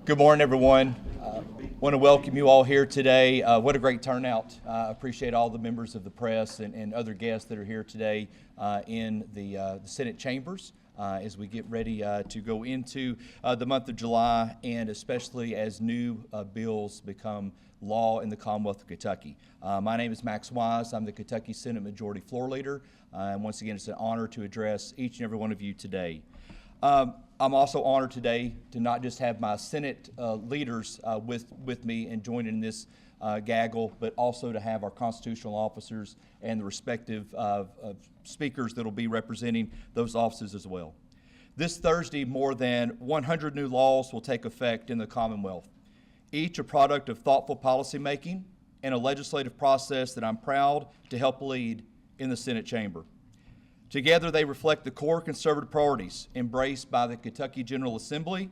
Good morning, everyone. Want to welcome you all here today. What a great turnout. Appreciate all the members of the press and other guests that are here today in the Senate chambers as we get ready to go into the month of July, and especially as new bills become law in the Commonwealth of Kentucky. My name is Max Wise. I'm the Kentucky Senate Majority Floor Leader, and once again, it's an honor to address each and every one of you today. I'm also honored today to not just have my Senate leaders with me and join in this gaggle, but also to have our constitutional officers and the respective speakers that will be representing those offices as well. This Thursday, more than 100 new laws will take effect in the Commonwealth, each a product of thoughtful policymaking and a legislative process that I'm proud to help lead in the Senate chamber. Together, they reflect the core conservative priorities embraced by the Kentucky General Assembly,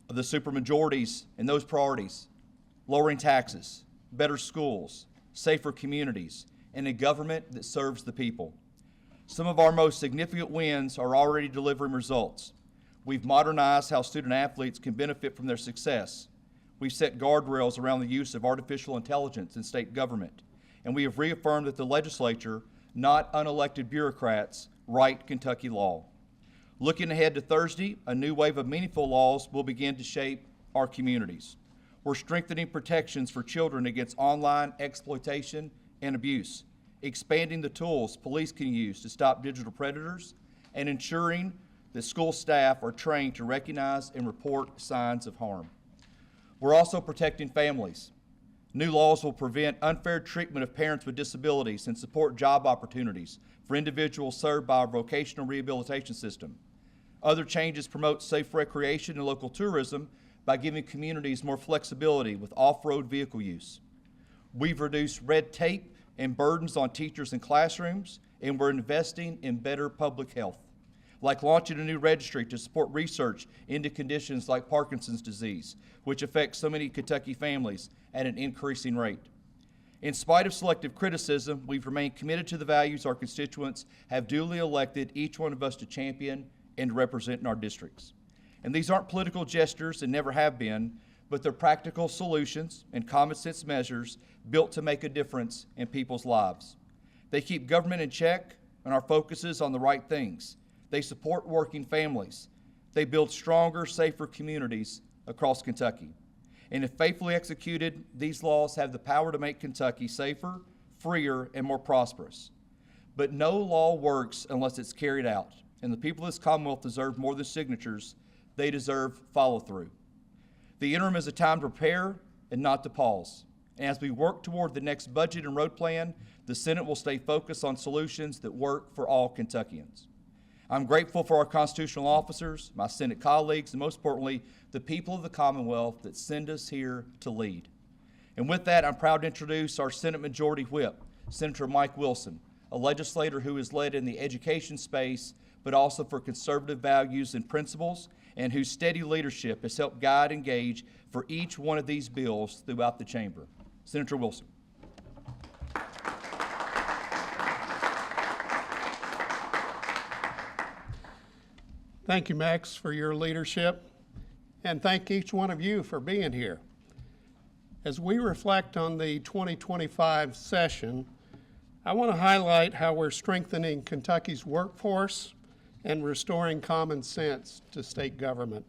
the supermajorities, and those priorities: lowering taxes, better schools, safer communities, and a government that serves the people. Some of our most significant wins are already delivering results. We've modernized how student athletes can benefit from their success. We've set guardrails around the use of artificial intelligence in state government, and we have reaffirmed that the legislature, not unelected bureaucrats, write Kentucky law. Looking ahead to Thursday, a new wave of meaningful laws will begin to shape our communities. We're strengthening protections for children against online exploitation and abuse, expanding the tools police can use to stop digital predators, and ensuring that school staff are trained to recognize and report signs of harm. We're also protecting families. New laws will prevent unfair treatment of parents with disabilities and support job opportunities for individuals served by our vocational rehabilitation system. Other changes promote safe recreation and local tourism by giving communities more flexibility with off-road vehicle use. We've reduced red tape and burdens on teachers and classrooms, and we're investing in better public health, like launching a new registry to support research into conditions like Parkinson's disease, which affects so many Kentucky families at an increasing rate. In spite of selective criticism, we've remained committed to the values our constituents have duly elected each one of us to champion and represent in our districts. And these aren't political gestures and never have been, but they're practical solutions and common sense measures built to make a difference in people's lives. They keep government in check, and our focus is on the right things. They support working families. They build stronger, safer communities across Kentucky. And if faithfully executed, these laws have the power to make Kentucky safer, freer, and more prosperous. But no law works unless it's carried out. And the people of this Commonwealth deserve more than signatures. They deserve follow-through. The interim is a time to prepare and not to pause. And as we work toward the next budget and road plan, the Senate will stay focused on solutions that work for all Kentuckians. I'm grateful for our constitutional officers, my Senate colleagues, and most importantly, the people of the Commonwealth that send us here to lead. And with that, I'm proud to introduce our Senate Majority Whip, Senator Mike Wilson, a legislator who has led in the education space, but also for conservative values and principles, and whose steady leadership has helped guide and gauge for each one of these bills throughout the chamber. Senator Wilson. Thank you, Max, for your leadership, and thank each one of you for being here. As we reflect on the 2025 session, I want to highlight how we're strengthening Kentucky's workforce and restoring common sense to state government.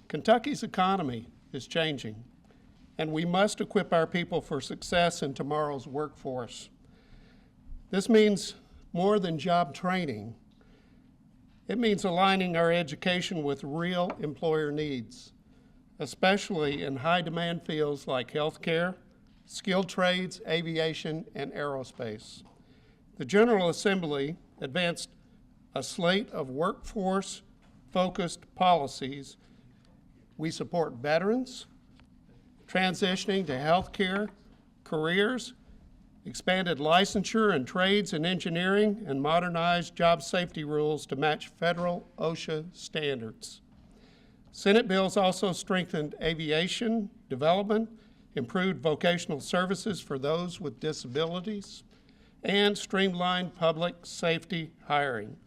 Kentucky's economy is changing, and we must equip our people for success in tomorrow's workforce. This means more than job training. It means aligning our education with real employer needs, especially in high-demand fields like healthcare, skilled trades, aviation, and aerospace. The General Assembly advanced a slate of workforce-focused policies. We support veterans, transitioning to healthcare, careers, expanded licensure in trades and engineering, and modernized job safety rules to match federal OSHA standards. Senate bills also strengthened aviation development, improved vocational services for those with disabilities, and streamlined public safety hiring.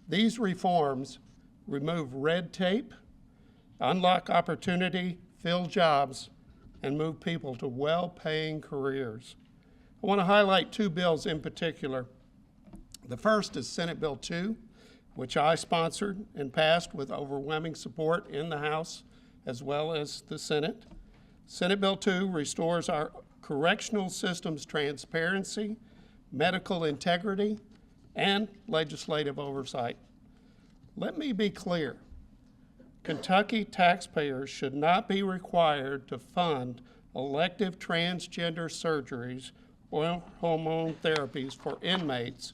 These reforms remove red tape, unlock opportunity, fill jobs, and move people to well-paying careers. I want to highlight two bills in particular. The first is Senate Bill 2, which I sponsored and passed with overwhelming support in the House as well as the Senate. Senate Bill 2 restores our correctional system's transparency, medical integrity, and legislative oversight. Let me be clear. Kentucky taxpayers should not be required to fund elective transgender surgeries or hormone therapies for inmates,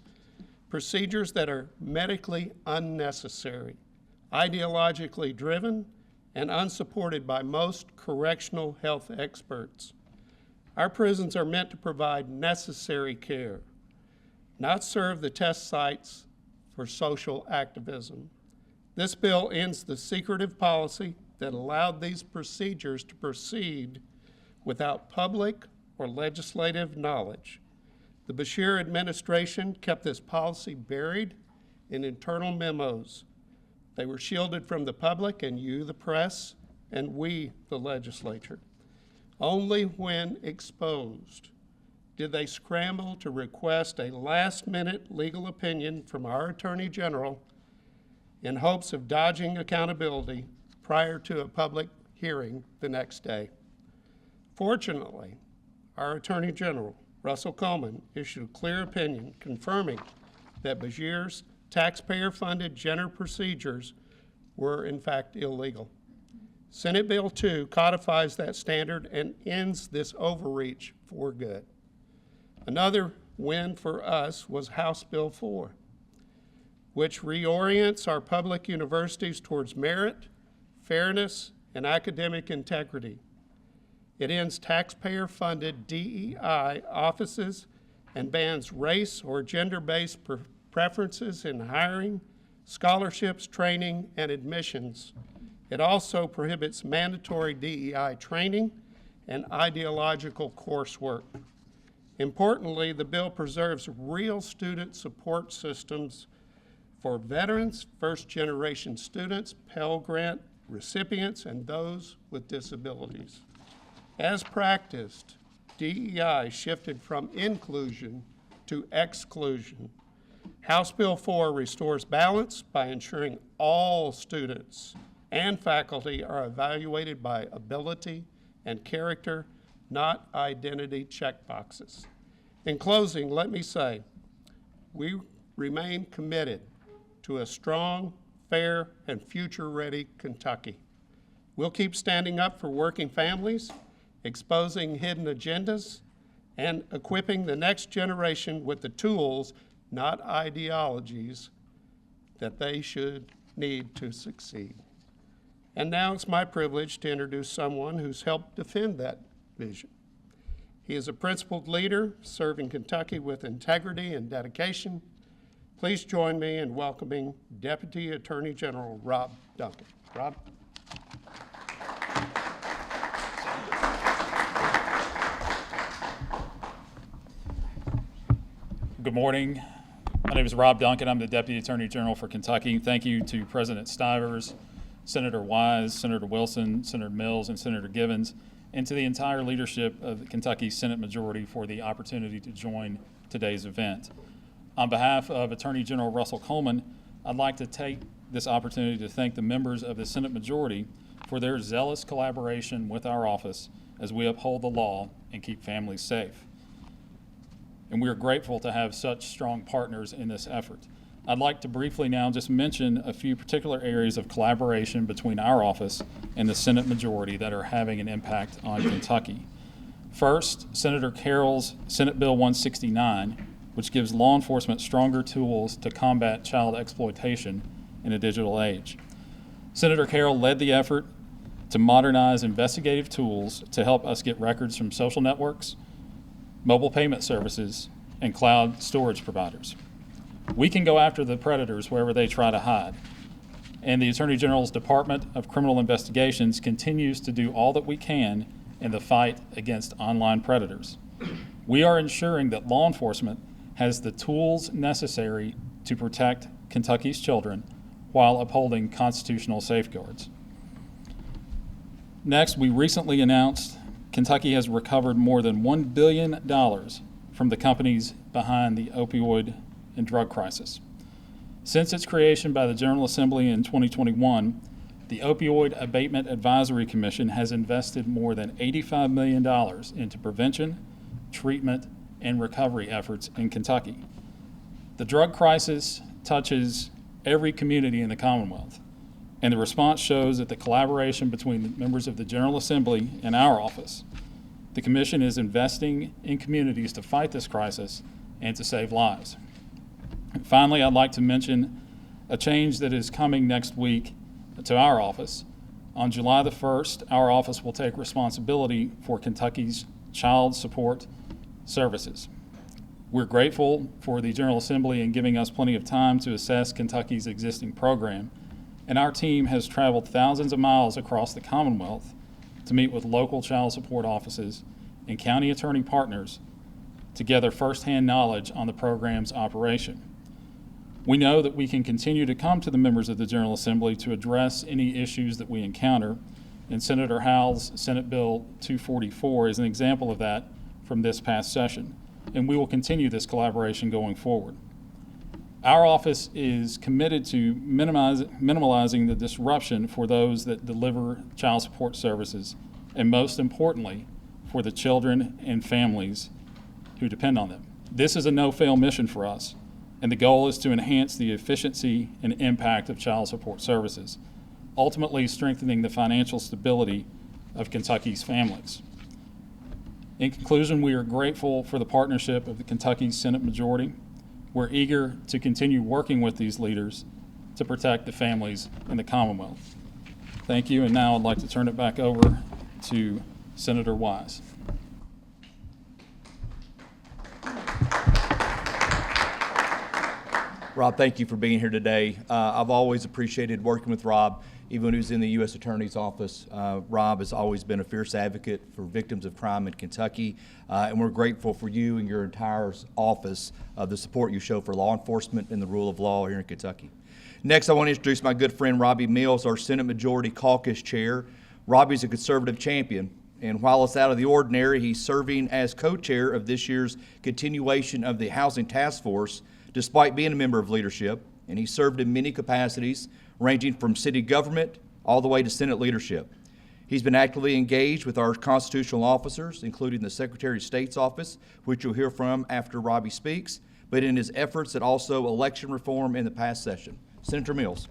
procedures that are medically unnecessary, ideologically driven, and unsupported by most correctional health experts. Our prisons are meant to provide necessary care, not serve the test sites for social activism. This bill ends the secretive policy that allowed these procedures to proceed without public or legislative knowledge. The Beshear administration kept this policy buried in internal memos. They were shielded from the public and you, the press, and we, the legislature. Only when exposed did they scramble to request a last-minute legal opinion from our Attorney General in hopes of dodging accountability prior to a public hearing the next day. Fortunately, our Attorney General, Russell Coleman, issued a clear opinion confirming that Beshear's taxpayer-funded gender procedures were in fact illegal. Senate Bill 2 codifies that standard and ends this overreach for good. Another win for us was House Bill 4, which reorients our public universities towards merit, fairness, and academic integrity. It ends taxpayer-funded DEI offices and bans race or gender-based preferences in hiring, scholarships, training, and admissions. It also prohibits mandatory DEI training and ideological coursework. Importantly, the bill preserves real student support systems for veterans, first-generation students, Pell Grant recipients, and those with disabilities. As practiced, DEI shifted from inclusion to exclusion. House Bill 4 restores balance by ensuring all students and faculty are evaluated by ability and character, not identity checkboxes. In closing, let me say, we remain committed to a strong, fair, and future-ready Kentucky. We'll keep standing up for working families, exposing hidden agendas, and equipping the next generation with the tools, not ideologies, that they should need to succeed. And now it's my privilege to introduce someone who's helped defend that vision. He is a principled leader serving Kentucky with integrity and dedication. Please join me in welcoming Deputy Attorney General Rob Duncan. Rob? Good morning. My name is Rob Duncan. I'm the Deputy Attorney General for Kentucky. Thank you to President Stivers, Senator Wise, Senator Wilson, Senator Mills, and Senator Givens, and to the entire leadership of the Kentucky Senate Majority for the opportunity to join today's event. On behalf of Attorney General Russell Coleman, I'd like to take this opportunity to thank the members of the Senate Majority for their zealous collaboration with our office as we uphold the law and keep families safe. And we are grateful to have such strong partners in this effort. I'd like to briefly now just mention a few particular areas of collaboration between our office and the Senate Majority that are having an impact on Kentucky. First, Senator Carroll's Senate Bill 169, which gives law enforcement stronger tools to combat child exploitation in a digital age. Senator Carroll led the effort to modernize investigative tools to help us get records from social networks, mobile payment services, and cloud storage providers. We can go after the predators wherever they try to hide. And the Attorney General's Department of Criminal Investigations continues to do all that we can in the fight against online predators. We are ensuring that law enforcement has the tools necessary to protect Kentucky's children while upholding constitutional safeguards. Next, we recently announced Kentucky has recovered more than $1 billion from the companies behind the opioid and drug crisis. Since its creation by the General Assembly in 2021, the Opioid Abatement Advisory Commission has invested more than $85 million into prevention, treatment, and recovery efforts in Kentucky. The drug crisis touches every community in the Commonwealth, and the response shows that the collaboration between the members of the General Assembly and our office, the Commission is investing in communities to fight this crisis and to save lives. And finally, I'd like to mention a change that is coming next week to our office. On July the 1st, our office will take responsibility for Kentucky's child support services. We're grateful for the General Assembly in giving us plenty of time to assess Kentucky's existing program, and our team has traveled thousands of miles across the Commonwealth to meet with local child support offices and county attorney partners to gather firsthand knowledge on the program's operation. We know that we can continue to come to the members of the General Assembly to address any issues that we encounter, and Senator Howell's Senate Bill 244 is an example of that from this past session, and we will continue this collaboration going forward. Our office is committed to minimalizing the disruption for those that deliver child support services, and most importantly, for the children and families who depend on them. This is a no-fail mission for us, and the goal is to enhance the efficiency and impact of child support services, ultimately strengthening the financial stability of Kentucky's families. In conclusion, we are grateful for the partnership of the Kentucky Senate majority. We're eager to continue working with these leaders to protect the families in the Commonwealth. Thank you, and now I'd like to turn it back over to Senator Wise. Rob, thank you for being here today. I've always appreciated working with Rob, even when he was in the U.S. Attorney's Office. Rob has always been a fierce advocate for victims of crime in Kentucky, and we're grateful for you and your entire office, the support you show for law enforcement and the rule of law here in Kentucky. Next, I want to introduce my good friend Robbie Mills, our Senate Majority Caucus Chair. Robbie's a conservative champion, and while it's out of the ordinary, he's serving as co-chair of this year's continuation of the Housing Task Force, despite being a member of leadership, and he served in many capacities, ranging from city government all the way to Senate leadership. He's been actively engaged with our constitutional officers, including the Secretary of State's office, which you'll hear from after Robbie speaks, but in his efforts at also election reform in the past session. Senator Mills.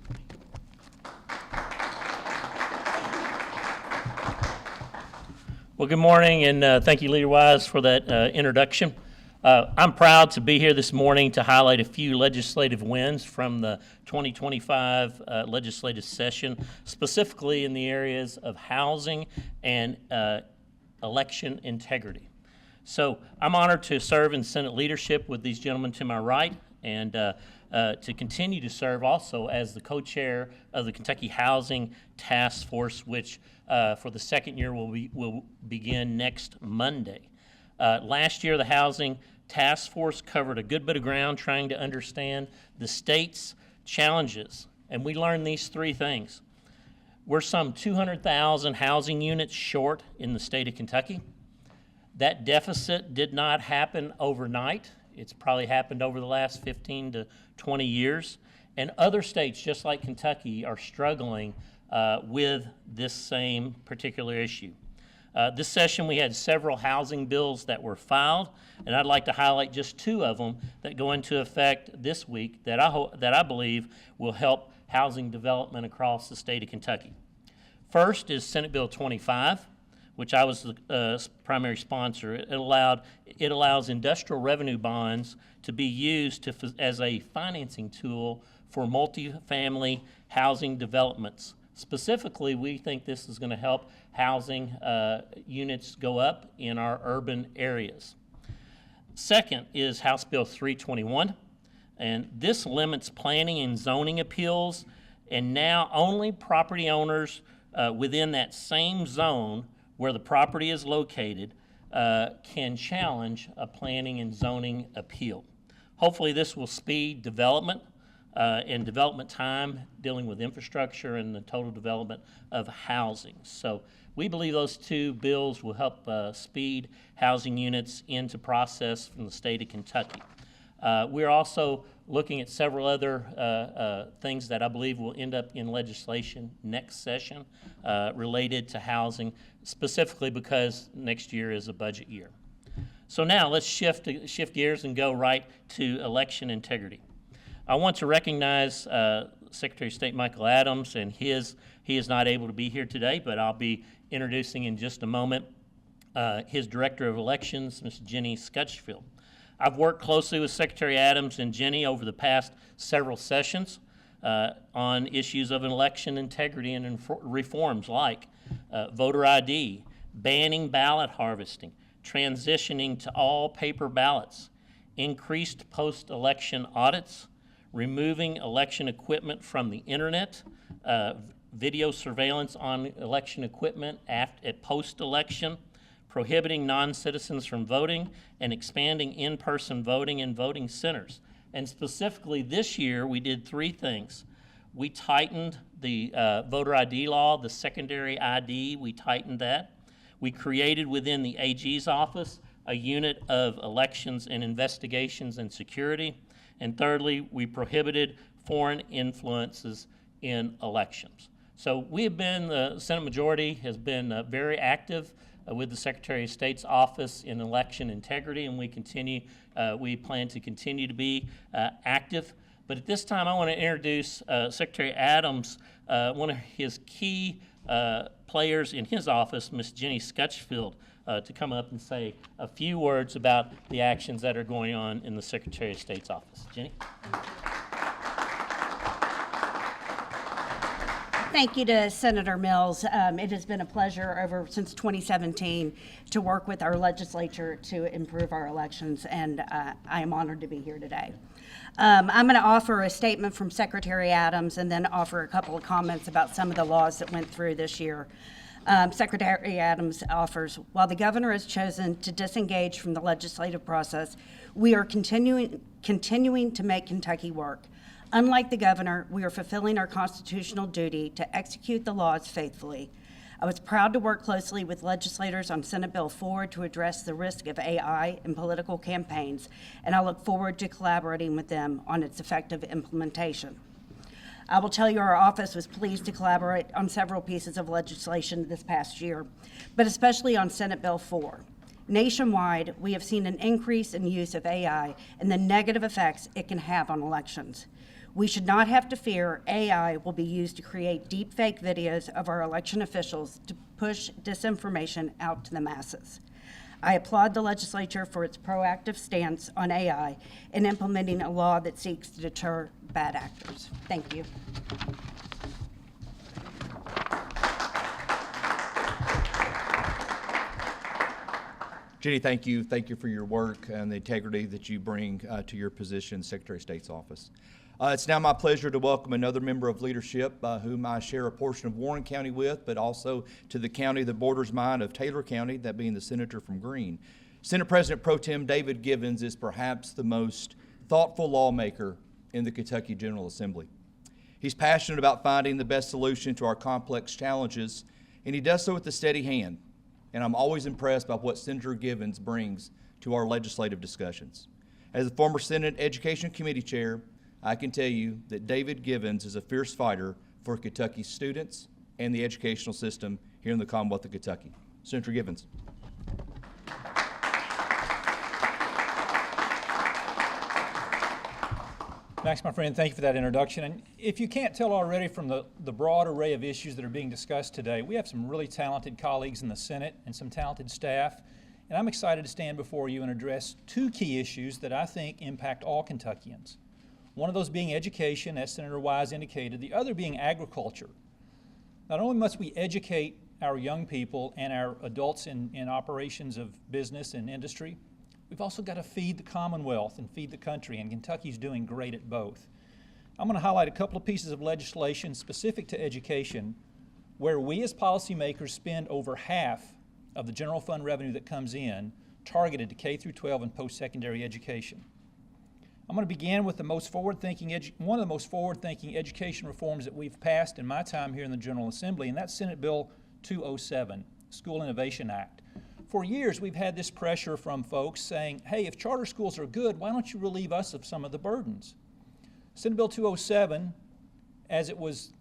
Well, good morning, and thank you, Leader Wise, for that introduction. I'm proud to be here this morning to highlight a few legislative wins from the 2025 legislative session, specifically in the areas of housing and election integrity. So I'm honored to serve in Senate leadership with these gentlemen to my right, and to continue to serve also as the co-chair of the Kentucky Housing Task Force, which for the second year will begin next Monday. Last year, the Housing Task Force covered a good bit of ground trying to understand the state's challenges, and we learned these three things. We're some 200,000 housing units short in the state of Kentucky. That deficit did not happen overnight. It's probably happened over the last 15 to 20 years, and other states, just like Kentucky, are struggling with this same particular issue. This session, we had several housing bills that were filed, and I'd like to highlight just two of them that go into effect this week that I believe will help housing development across the state of Kentucky. First is Senate Bill 25, which I was the primary sponsor. It allows industrial revenue bonds to be used as a financing tool for multifamily housing developments. Specifically, we think this is going to help housing units go up in our urban areas. Second is House Bill 321, and this limits planning and zoning appeals, and now only property owners within that same zone where the property is located can challenge a planning and zoning appeal. Hopefully this will speed development and development time dealing with infrastructure and the total development of housing. So We believe those two bills will help speed housing units into process from the state of Kentucky. We're also looking at several other things that I believe will end up in legislation next session related to housing, specifically because next year is a budget year. So now let's shift gears and go right to election integrity. I want to recognize Secretary of State Michael Adams, and he is not able to be here today, but I'll be introducing in just a moment his Director of Elections, Ms. Jenny Scutchfield. I've worked closely with Secretary Adams and Jenny over the past several sessions on issues of election integrity and reforms like voter ID, banning ballot harvesting, transitioning to all paper ballots, increased post-election audits, removing election equipment from the internet, video surveillance on election equipment at post-election, prohibiting non-citizens from voting, and expanding in-person voting in voting centers. And specifically this year, we did three things. We tightened the voter ID law, the secondary ID, we tightened that. We created within the AG's office a unit of elections and investigations and security. And thirdly, we prohibited foreign influences in elections. So we have been, the Senate majority has been very active with the Secretary of State's office in election integrity, and we plan to continue to be active. But at this time, I want to introduce Secretary Adams, one of his key players in his office, Ms. Jenny Scutchfield, to come up and say a few words about the actions that are going on in the Secretary of State's office. Jenny? Thank you to Senator Mills. It has been a pleasure since 2017 to work with our legislature to improve our elections, and I am honored to be here today. I'm going to offer a statement from Secretary Adams and then offer a couple of comments about some of the laws that went through this year. Secretary Adams offers, while the governor has chosen to disengage from the legislative process, we are continuing to make Kentucky work. Unlike the governor, we are fulfilling our constitutional duty to execute the laws faithfully. I was proud to work closely with legislators on Senate Bill 4 to address the risk of AI in political campaigns, and I look forward to collaborating with them on its effective implementation. I will tell you our office was pleased to collaborate on several pieces of legislation this past year, but especially on Senate Bill 4. Nationwide, we have seen an increase in use of AI and the negative effects it can have on elections. We should not have to fear AI will be used to create deepfake videos of our election officials to push disinformation out to the masses. I applaud the legislature for its proactive stance on AI in implementing a law that seeks to deter bad actors. Thank you. Jenny, thank you. Thank you for your work and the integrity that you bring to your position in the Secretary of State's office. It's now my pleasure to welcome another member of leadership whom I share a portion of Warren County with, but also to the county that borders mine of Taylor County, that being the senator from Greene. Senate President Pro Tem David Givens is perhaps the most thoughtful lawmaker in the Kentucky General Assembly. He's passionate about finding the best solution to our complex challenges, and he does so with a steady hand. And I'm always impressed by what Senator Givens brings to our legislative discussions. As the former Senate Education Committee Chair, I can tell you that David Givens is a fierce fighter for Kentucky's students and the educational system here in the Commonwealth of Kentucky. Senator Givens. Max, my friend, thank you for that introduction. And if you can't tell already from the broad array of issues that are being discussed today, we have some really talented colleagues in the Senate and some talented staff. And I'm excited to stand before you and address two key issues that I think impact all Kentuckians. One of those being education, as Senator Wise indicated, the other being agriculture. Not only must we educate our young people and our adults in operations of business and industry, we've also got to feed the Commonwealth and feed the country, and Kentucky's doing great at both. I'm going to highlight a couple of pieces of legislation specific to education where we as policymakers spend over half of the general fund revenue that comes in targeted to K through 12 and post-secondary education. I'm going to begin with one of the most forward-thinking education reforms that we've passed in my time here in the General Assembly, and that's Senate Bill 207, School Innovation Act. For years, we've had this pressure from folks saying, hey, if charter schools are good, why don't you relieve us of some of the burdens? Senate Bill 207, as it was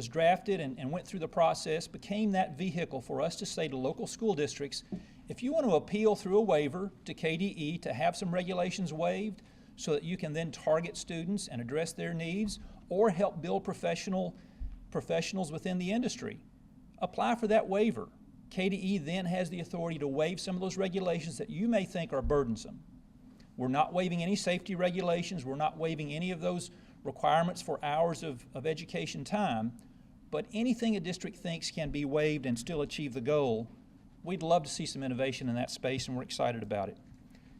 drafted and went through the process, became that vehicle for us to say to local school districts, if you want to appeal through a waiver to KDE to have some regulations waived so that you can then target students and address their needs or help build professionals within the industry, apply for that waiver. KDE then has the authority to waive some of those regulations that you may think are burdensome. We're not waiving any safety regulations. We're not waiving any of those requirements for hours of education time, but anything a district thinks can be waived and still achieve the goal, we'd love to see some innovation in that space, and we're excited about it.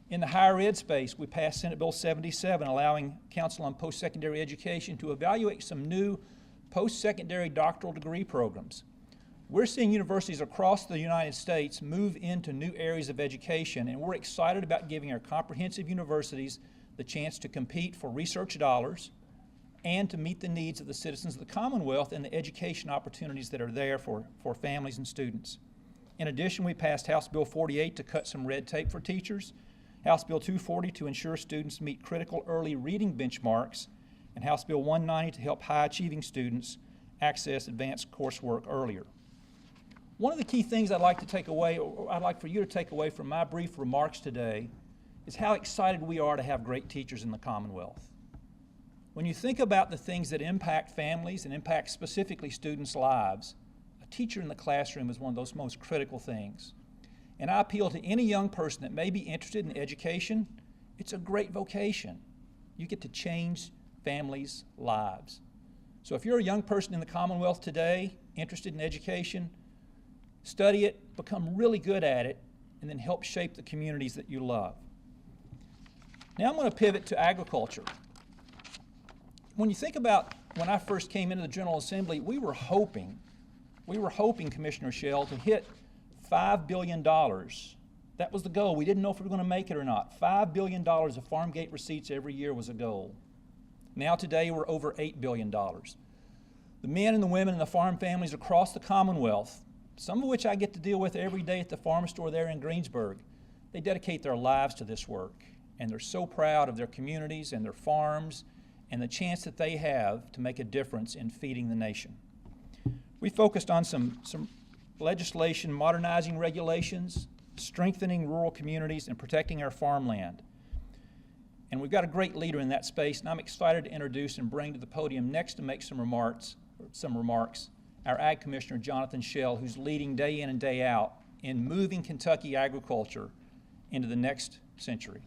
In the higher ed space, we passed Senate Bill 77, allowing Council on Post-Secondary Education to evaluate some new post-secondary doctoral degree programs. We're seeing universities across the United States move into new areas of education, and we're excited about giving our comprehensive universities the chance to compete for research dollars and to meet the needs of the citizens of the Commonwealth and the education opportunities that are there for families and students. In addition, we passed House Bill 48 to cut some red tape for teachers, House Bill 240 to ensure students meet critical early reading benchmarks, and House Bill 190 to help high-achieving students access advanced coursework earlier. One of the key things I'd like to take away, or I'd like for you to take away from my brief remarks today, is how excited we are to have great teachers in the Commonwealth. When you think about the things that impact families and impact specifically students' lives, a teacher in the classroom is one of those most critical things. And I appeal to any young person that may be interested in education. It's a great vocation. You get to change families' lives. So if you're a young person in the Commonwealth today, interested in education, study it, become really good at it, and then help shape the communities that you love. Now I'm going to pivot to agriculture. When you think about when I first came into the General Assembly, we were hoping, Commissioner Shell, to hit $5 billion. That was the goal. We didn't know if we were going to make it or not. $5 billion of farm gate receipts every year was a goal. Now today we're over $8 billion. The men and the women and the farm families across the Commonwealth, some of which I get to deal with every day at the farm store there in Greensburg, they dedicate their lives to this work. And they're so proud of their communities and their farms and the chance that they have to make a difference in feeding the nation. We focused on some legislation, modernizing regulations, strengthening rural communities, and protecting our farmland. And we've got a great leader in that space, and I'm excited to introduce and bring to the podium next to make some remarks, our Ag Commissioner, Jonathan Shell, who's leading day in and day out in moving Kentucky agriculture into the next century.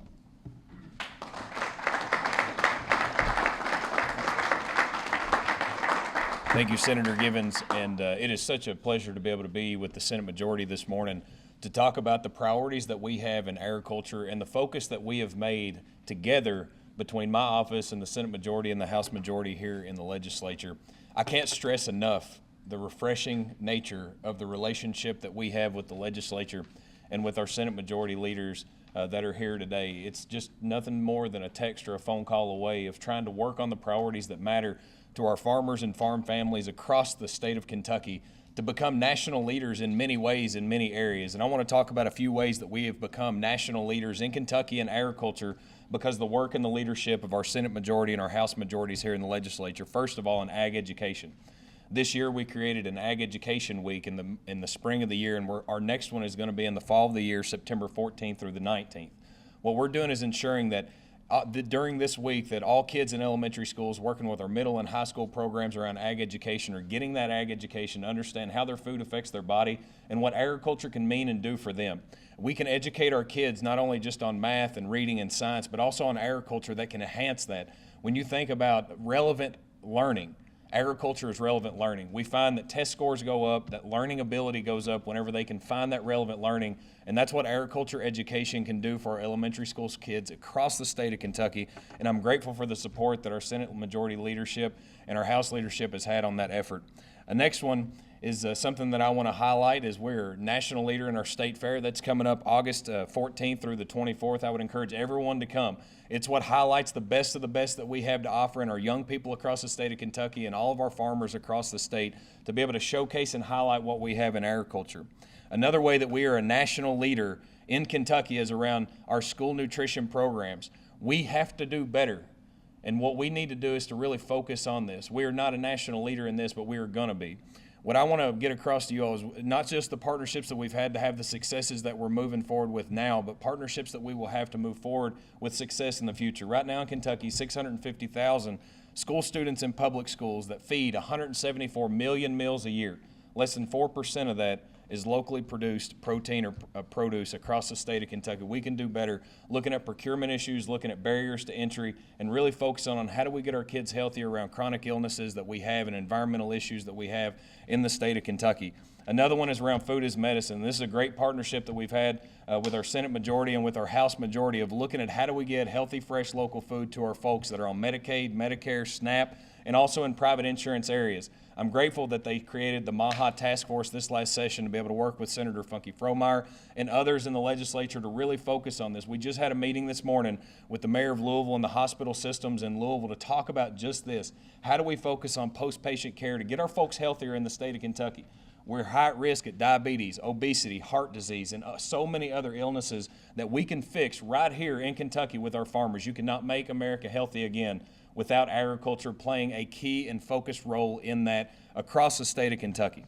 Thank you, Senator Givens, and it is such a pleasure to be able to be with the Senate Majority this morning to talk about the priorities that we have in agriculture and the focus that we have made together between my office and the Senate Majority and the House Majority here in the legislature. I can't stress enough the refreshing nature of the relationship that we have with the legislature and with our Senate Majority leaders that are here today. It's just nothing more than a text or a phone call away of trying to work on the priorities that matter to our farmers and farm families across the state of Kentucky to become national leaders in many ways in many areas. And I want to talk about a few ways that we have become national leaders in Kentucky in agriculture because of the work and the leadership of our Senate Majority and our House Majorities here in the legislature. First of all, in ag education. This year we created an Ag Education Week in the spring of the year, and our next one is going to be in the fall of the year, September 14th through the 19th. What we're doing is ensuring that during this week that all kids in elementary schools working with our middle and high school programs around ag education are getting that ag education to understand how their food affects their body and what agriculture can mean and do for them. We can educate our kids not only just on math and reading and science, but also on agriculture that can enhance that. When you think about relevant learning, agriculture is relevant learning. We find that test scores go up, that learning ability goes up whenever they can find that relevant learning, and that's what agriculture education can do for our elementary school kids across the state of Kentucky, and I'm grateful for the support that our Senate Majority leadership and our House leadership has had on that effort. The next one is something that I want to highlight. Is we're national leader in our state fair that's coming up August 14th through the 24th. I would encourage everyone to come. It's what highlights the best of the best that we have to offer in our young people across the state of Kentucky and all of our farmers across the state to be able to showcase and highlight what we have in agriculture. Another way that we are a national leader in Kentucky is around our school nutrition programs. We have to do better. And what we need to do is to really focus on this. We are not a national leader in this, but we are going to be. What I want to get across to you all is not just the partnerships that we've had to have the successes that we're moving forward with now, but partnerships that we will have to move forward with success in the future. Right now in Kentucky, 650,000 school students in public schools that feed 174 million meals a year. Less than 4% of that is locally produced protein or produce across the state of Kentucky. We can do better looking at procurement issues, looking at barriers to entry, and really focusing on how do we get our kids healthy around chronic illnesses that we have and environmental issues that we have in the state of Kentucky. Another one is around food as medicine. This is a great partnership that we've had with our Senate majority and with our House majority of looking at how do we get healthy, fresh, local food to our folks that are on Medicaid, Medicare, SNAP, and also in private insurance areas. I'm grateful that they created the MAHA task force this last session to be able to work with Senator Funky Fromeyer and others in the legislature to really focus on this. We just had a meeting this morning with the mayor of Louisville and the hospital systems in Louisville to talk about just this. How do we focus on post-patient care to get our folks healthier in the state of Kentucky? We're high at risk at diabetes, obesity, heart disease, and so many other illnesses that we can fix right here in Kentucky with our farmers. You cannot make America healthy again without agriculture playing a key and focused role in that across the state of Kentucky.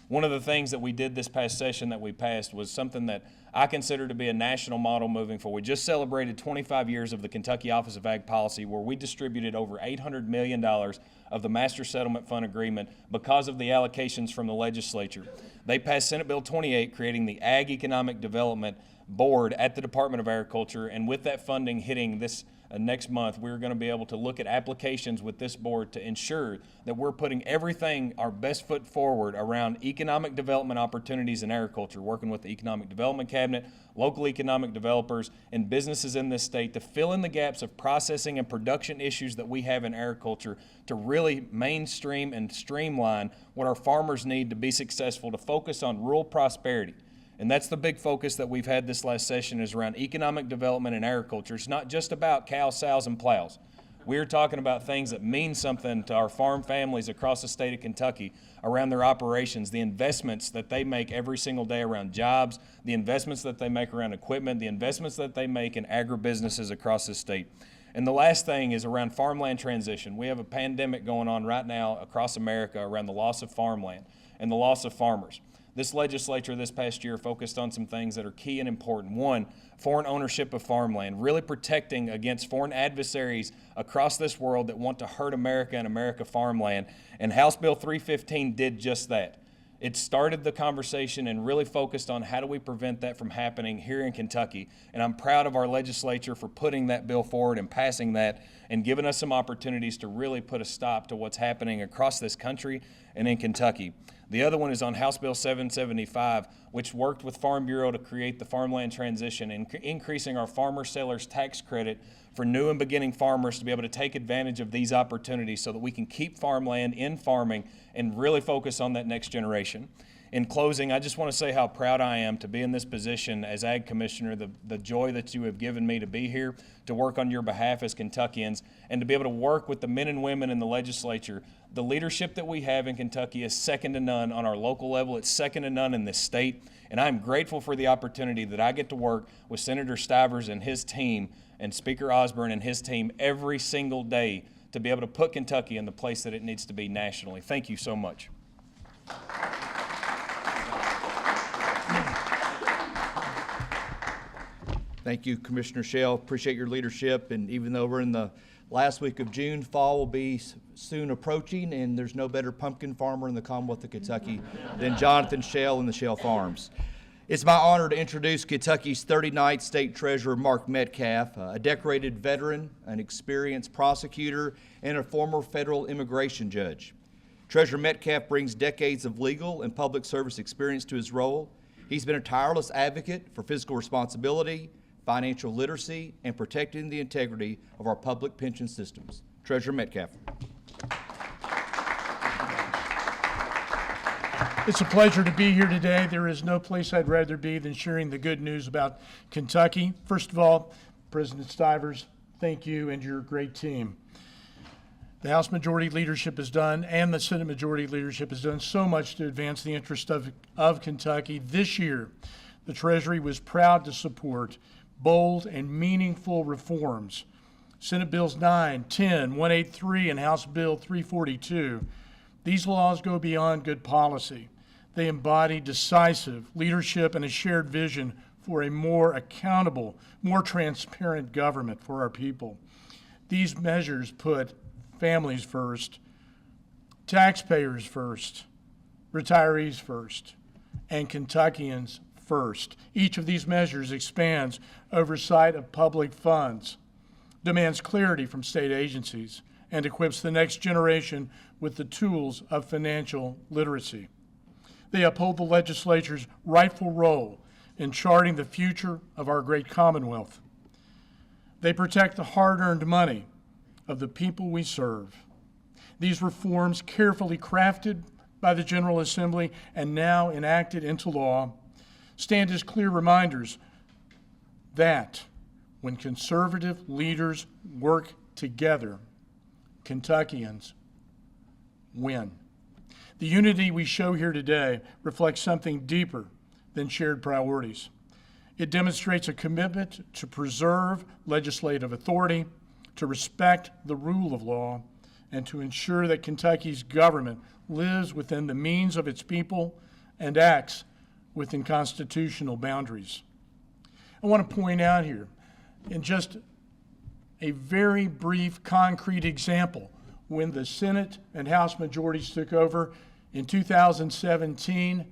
One of the things that we did this past session that we passed was something that I consider to be a national model moving forward. We just celebrated 25 years of the Kentucky Office of Ag Policy, where we distributed over $800 million of the Master Settlement Fund Agreement because of the allocations from the legislature. They passed Senate Bill 28, creating the Ag Economic Development Board at the Department of Agriculture, and with that funding hitting this next month, we're going to be able to look at applications with this board to ensure that we're putting everything, our best foot forward around economic development opportunities in agriculture, working with the Economic Development Cabinet, local economic developers, and businesses in this state to fill in the gaps of processing and production issues that we have in agriculture to really mainstream and streamline what our farmers need to be successful, to focus on rural prosperity. And that's the big focus that we've had this last session is around economic development and agriculture. It's not just about cows, sows, and plows. We're talking about things that mean something to our farm families across the state of Kentucky around their operations, the investments that they make every single day around jobs, the investments that they make around equipment, the investments that they make in agribusinesses across the state. And the last thing is around farmland transition. We have a pandemic going on right now across America around the loss of farmland and the loss of farmers. This legislature this past year focused on some things that are key and important. One, foreign ownership of farmland, really protecting against foreign adversaries across this world that want to hurt America and America farmland. And House Bill 315 did just that. It started the conversation and really focused on how do we prevent that from happening here in Kentucky. And I'm proud of our legislature for putting that bill forward and passing that and giving us some opportunities to really put a stop to what's happening across this country and in Kentucky. The other one is on House Bill 775, which worked with Farm Bureau to create the farmland transition and increasing our farmer sellers tax credit for new and beginning farmers to be able to take advantage of these opportunities so that we can keep farmland in farming and really focus on that next generation. In closing, I just want to say how proud I am to be in this position as Ag Commissioner, the joy that you have given me to be here, to work on your behalf as Kentuckians, and to be able to work with the men and women in the legislature. The leadership that we have in Kentucky is second to none on our local level. It's second to none in this state. And I'm grateful for the opportunity that I get to work with Senator Stivers and his team and Speaker Osborne and his team every single day to be able to put Kentucky in the place that it needs to be nationally. Thank you so much. Thank you, Commissioner Shell. Appreciate your leadership. And even though we're in the last week of June, fall will be soon approaching, and there's no better pumpkin farmer in the Commonwealth of Kentucky than Jonathan Shell and the Shell Farms. It's my honor to introduce Kentucky's 39th State Treasurer, Mark Metcalf, a decorated veteran, an experienced prosecutor, and a former federal immigration judge. Treasurer Metcalf brings decades of legal and public service experience to his role. He's been a tireless advocate for fiscal responsibility, financial literacy, and protecting the integrity of our public pension systems. Treasurer Metcalf. It's a pleasure to be here today. There is no place I'd rather be than sharing the good news about Kentucky. First of all, President Stivers, thank you and your great team. The House Majority Leadership has done, and the Senate Majority Leadership has done so much to advance the interest of Kentucky. This year, the Treasury was proud to support bold and meaningful reforms. Senate Bills 9, 10, 183, and House Bill 342. These laws go beyond good policy. They embody decisive leadership and a shared vision for a more accountable, more transparent government for our people. These measures put families first, taxpayers first, retirees first, and Kentuckians first. Each of these measures expands oversight of public funds, demands clarity from state agencies, and equips the next generation with the tools of financial literacy. They uphold the legislature's rightful role in charting the future of our great Commonwealth. They protect the hard-earned money of the people we serve. These reforms, carefully crafted by the General Assembly and now enacted into law, stand as clear reminders that when conservative leaders work together, Kentuckians win. The unity we show here today reflects something deeper than shared priorities. It demonstrates a commitment to preserve legislative authority, to respect the rule of law, and to ensure that Kentucky's government lives within the means of its people and acts within constitutional boundaries. I want to point out here, in just a very brief, concrete example, when the Senate and House majorities took over in 2017,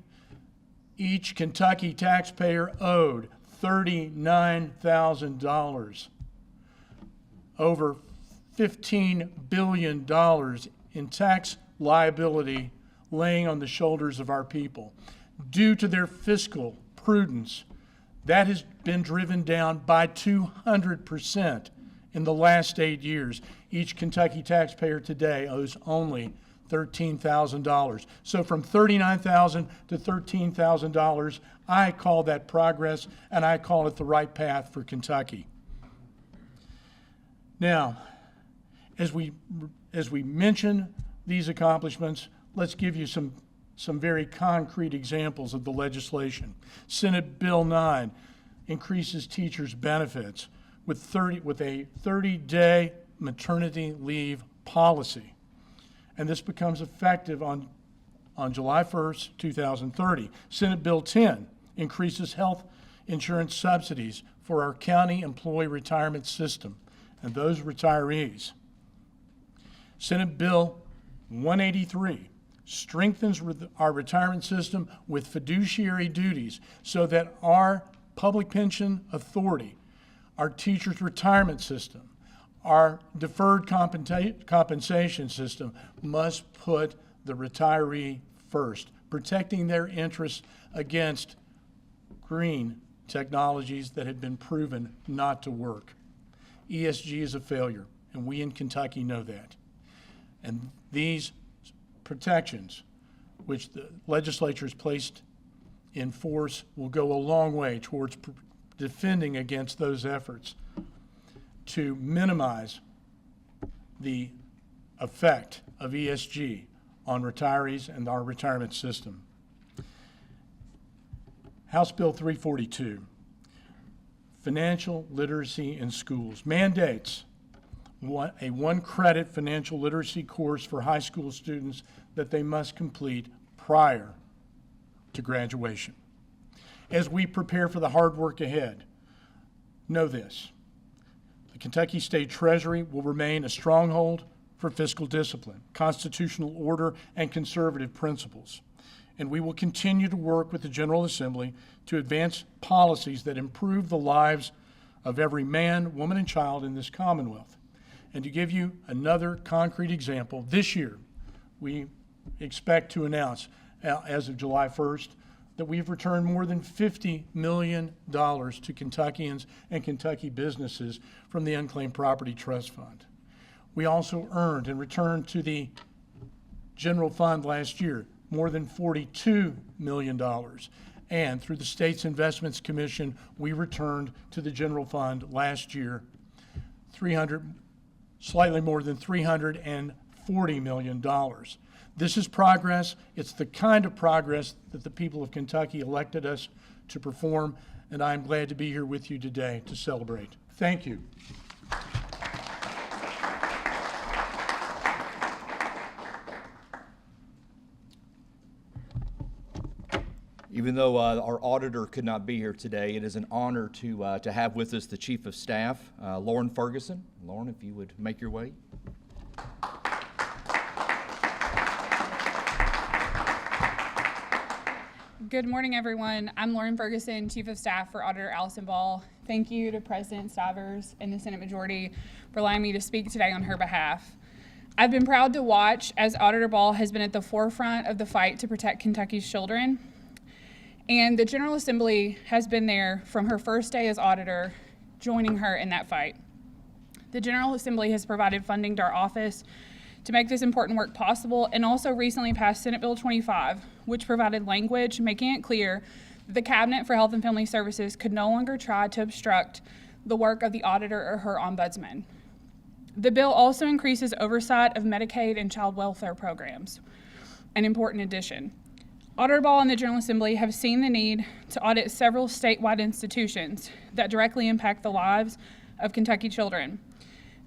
each Kentucky taxpayer owed $39,000. Over $15 billion in tax liability laying on the shoulders of our people. Due to their fiscal prudence, that has been driven down by 200% in the last 8 years. Each Kentucky taxpayer today owes only $13,000. So from $39,000 to $13,000, I call that progress, and I call it the right path for Kentucky. Now, as we mention these accomplishments, let's give you some very concrete examples of the legislation. Senate Bill 9 increases teachers' benefits with a 30-day maternity leave policy. And this becomes effective on July 1st, 2030. Senate Bill 10 increases health insurance subsidies for our county employee retirement system and those retirees. Senate Bill 183 strengthens our retirement system with fiduciary duties so that our public pension authority, our teachers' retirement system, our deferred compensation system must put the retiree first, protecting their interests against green technologies that have been proven not to work. ESG is a failure, and we in Kentucky know that. And these protections, which the legislature has placed in force, will go a long way towards defending against those efforts to minimize the effect of ESG on retirees and our retirement system. House Bill 342, financial literacy in schools, mandates a one-credit financial literacy course for high school students that they must complete prior to graduation. As we prepare for the hard work ahead, know this: the Kentucky State Treasury will remain a stronghold for fiscal discipline, constitutional order, and conservative principles. And we will continue to work with the General Assembly to advance policies that improve the lives of every man, woman, and child in this Commonwealth. And to give you another concrete example, this year we expect to announce, as of July 1st, that we've returned more than $50 million to Kentuckians and Kentucky businesses from the Unclaimed Property Trust Fund. We also earned and returned to the general fund last year more than $42 million. And through the State's Investments Commission, we returned to the general fund last year slightly more than $340 million. This is progress. It's the kind of progress that the people of Kentucky elected us to perform, and I'm glad to be here with you today to celebrate. Thank you. Even though our auditor could not be here today, it is an honor to have with us the Chief of Staff, Lauren Ferguson. Lauren, if you would make your way. Good morning, everyone. I'm Lauren Ferguson, Chief of Staff for Auditor Allison Ball. Thank you to President Stivers and the Senate Majority for allowing me to speak today on her behalf. I've been proud to watch as Auditor Ball has been at the forefront of the fight to protect Kentucky's children. And the General Assembly has been there from her first day as auditor, joining her in that fight. The General Assembly has provided funding to our office to make this important work possible, and also recently passed Senate Bill 25, which provided language making it clear that the Cabinet for Health and Family Services could no longer try to obstruct the work of the auditor or her ombudsman. The bill also increases oversight of Medicaid and child welfare programs, an important addition. Auditor Ball and the General Assembly have seen the need to audit several statewide institutions that directly impact the lives of Kentucky children.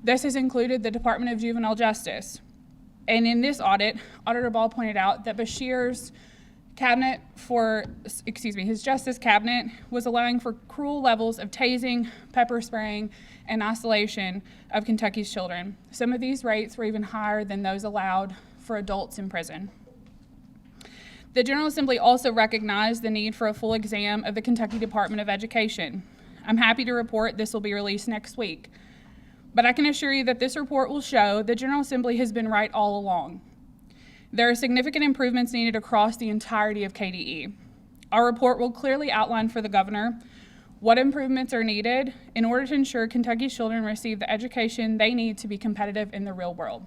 This has included the Department of Juvenile Justice. And in this audit, Auditor Ball pointed out that Beshear's his Justice Cabinet was allowing for cruel levels of tasing, pepper spraying, and isolation of Kentucky's children. Some of these rates were even higher than those allowed for adults in prison. The General Assembly also recognized the need for a full exam of the Kentucky Department of Education. I'm happy to report this will be released next week. But I can assure you that this report will show the General Assembly has been right all along. There are significant improvements needed across the entirety of KDE. Our report will clearly outline for the governor what improvements are needed in order to ensure Kentucky's children receive the education they need to be competitive in the real world.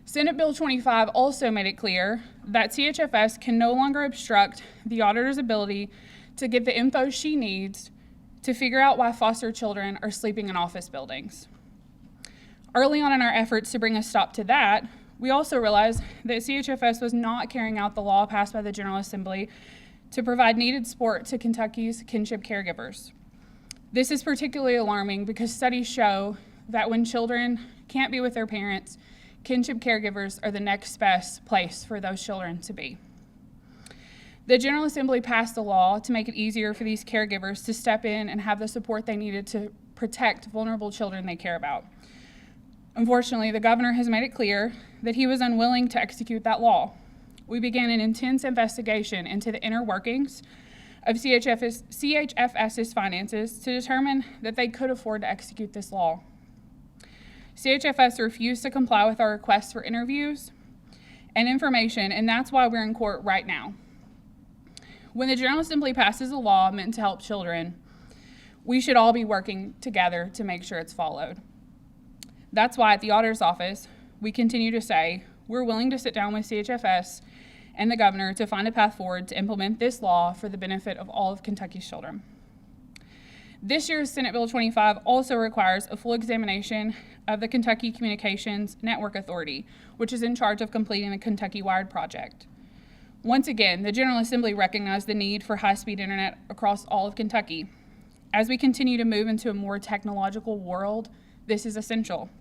Senate Bill 25 also made it clear that CHFS can no longer obstruct the auditor's ability to get the info she needs to figure out why foster children are sleeping in office buildings. Early on in our efforts to bring a stop to that, we also realized that CHFS was not carrying out the law passed by the General Assembly to provide needed support to Kentucky's kinship caregivers. This is particularly alarming because studies show that when children can't be with their parents, kinship caregivers are the next best place for those children to be. The General Assembly passed a law to make it easier for these caregivers to step in and have the support they needed to protect vulnerable children they care about. Unfortunately, the governor has made it clear that he was unwilling to execute that law. We began an intense investigation into the inner workings of CHFS's finances to determine that they could afford to execute this law. CHFS refused to comply with our requests for interviews and information, and that's why we're in court right now. When the General Assembly passes a law meant to help children, we should all be working together to make sure it's followed. That's why at the auditor's office, we continue to say we're willing to sit down with CHFS and the governor to find a path forward to implement this law for the benefit of all of Kentucky's children. This year's Senate Bill 25 also requires a full examination of the Kentucky Communications Network Authority, which is in charge of completing the Kentucky Wired project. Once again, the General Assembly recognized the need for high-speed internet across all of Kentucky. As we continue to move into a more technological world, this is essential.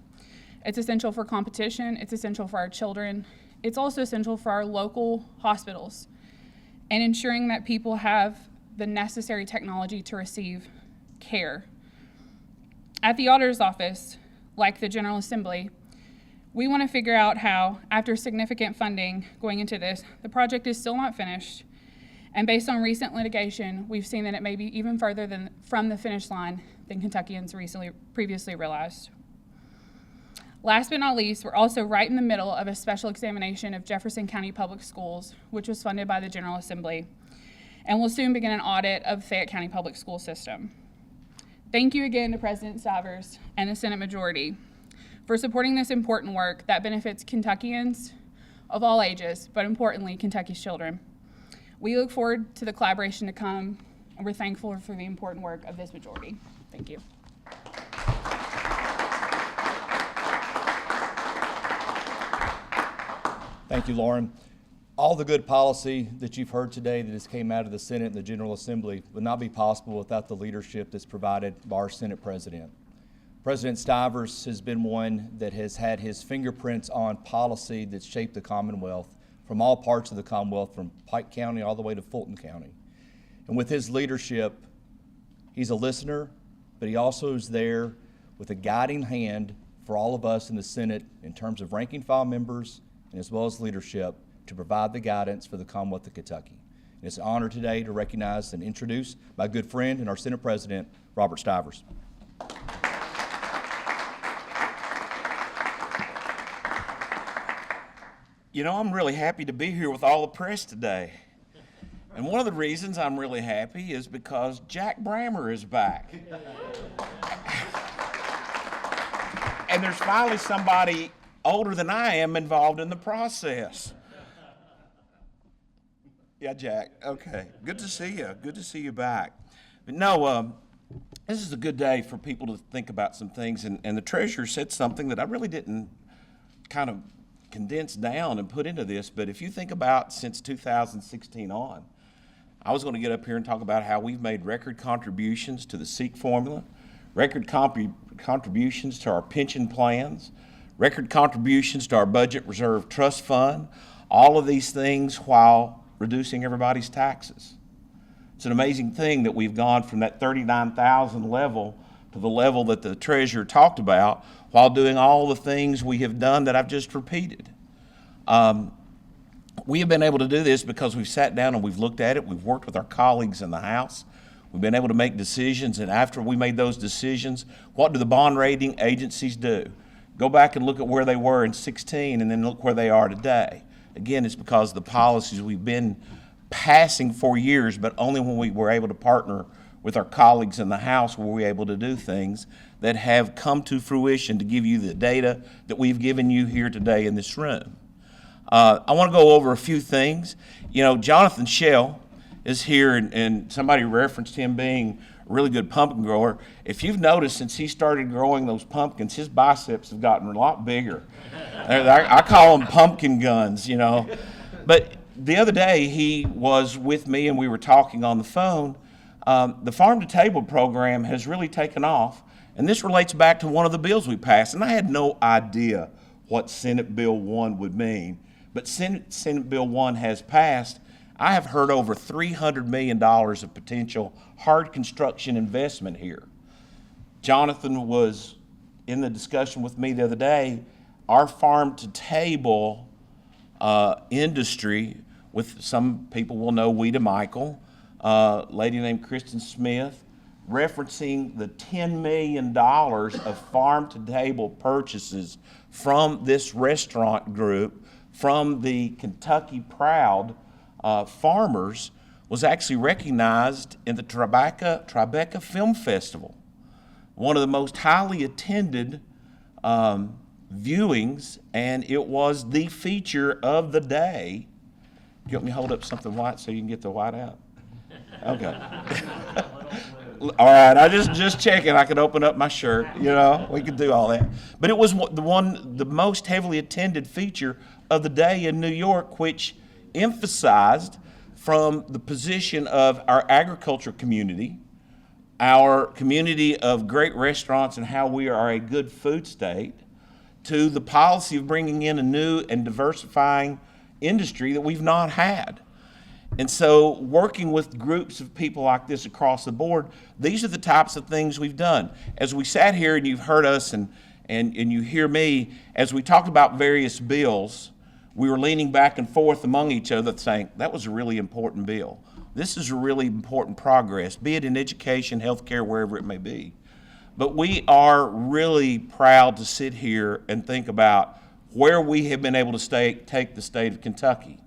It's essential for competition, it's essential for our children, it's also essential for our local hospitals, and ensuring that people have the necessary technology to receive care. At the auditor's office, like the General Assembly, we want to figure out how, after significant funding going into this, the project is still not finished, and based on recent litigation, we've seen that it may be even further from the finish line than Kentuckians previously realized. Last but not least, we're also right in the middle of a special examination of Jefferson County Public Schools, which was funded by the General Assembly, and will soon begin an audit of the Fayette County Public School System. Thank you again to President Stivers and the Senate Majority for supporting this important work that benefits Kentuckians, of all ages, but importantly, Kentucky's children. We look forward to the collaboration to come, and we're thankful for the important work of this majority. Thank you. Thank you, Lauren. All the good policy that you've heard today that has came out of the Senate and the General Assembly would not be possible without the leadership that's provided by our Senate President. President Stivers has been one that has had his fingerprints on policy that's shaped the Commonwealth from all parts of the Commonwealth, from Pike County all the way to Fulton County. And with his leadership, he's a listener, but he also is there with a guiding hand for all of us in the Senate in terms of ranking file members and as well as leadership to provide the guidance for the Commonwealth of Kentucky. And it's an honor today to recognize and introduce my good friend and our Senate President, Robert Stivers. You know, I'm really happy to be here with all the press today. And one of the reasons I'm really happy is because Jack Brammer is back. And there's finally somebody older than I am involved in the process. Yeah, Jack, okay. Good to see you. Good to see you back. But no, this is a good day for people to think about some things. And the treasurer said something that I really didn't kind of condense down and put into this, but if you think about since 2016 on, I was going to get up here and talk about how we've made record contributions to the SEEK formula, record contributions to our pension plans, record contributions to our budget reserve trust fund, all of these things while reducing everybody's taxes. It's an amazing thing that we've gone from that 39,000 level to the level that the treasurer talked about while doing all the things we have done that I've just repeated. We have been able to do this because we've sat down and we've looked at it. We've worked with our colleagues in the House. We've been able to make decisions, and after we made those decisions, what do the bond rating agencies do? Go back and look at where they were in 16 and then look where they are today. Again, it's because of the policies we've been passing for years, but only when we were able to partner with our colleagues in the House were we able to do things that have come to fruition to give you the data that we've given you here today in this room. I want to go over a few things. You know, Jonathan Shell is here, and somebody referenced him being a really good pumpkin grower. If you've noticed, since he started growing those pumpkins, his biceps have gotten a lot bigger. I call them pumpkin guns, you know. But the other day, he was with me, and we were talking on the phone. The Farm to Table program has really taken off, and this relates back to one of the bills we passed, and I had no idea what Senate Bill 1 would mean, but Senate Bill 1 has passed. I have heard over $300 million of potential hard construction investment here. Jonathan was in the discussion with me the other day. Our Farm to Table industry, with some people will know Weta Michael, a lady named Kristen Smith, referencing the $10 million of farm-to-table purchases from this restaurant group, from the Kentucky Proud farmers, was actually recognized in the Tribeca Film Festival, one of the most highly attended viewings, and it was the feature of the day. You want me to hold up something white so you can get the white out? Okay. All right, I just checking. I could open up my shirt, you know, we could do all that. But it was the most heavily attended feature of the day in New York, which emphasized from the position of our agriculture community, our community of great restaurants and how we are a good food state, to the policy of bringing in a new and diversifying industry that we've not had. And so working with groups of people like this across the board, these are the types of things we've done. As we sat here and you've heard us and you hear me, as we talked about various bills, we were leaning back and forth among each other saying, that was a really important bill. This is a really important progress, be it in education, healthcare, wherever it may be. But we are really proud to sit here and think about where we have been able to take the state of Kentucky.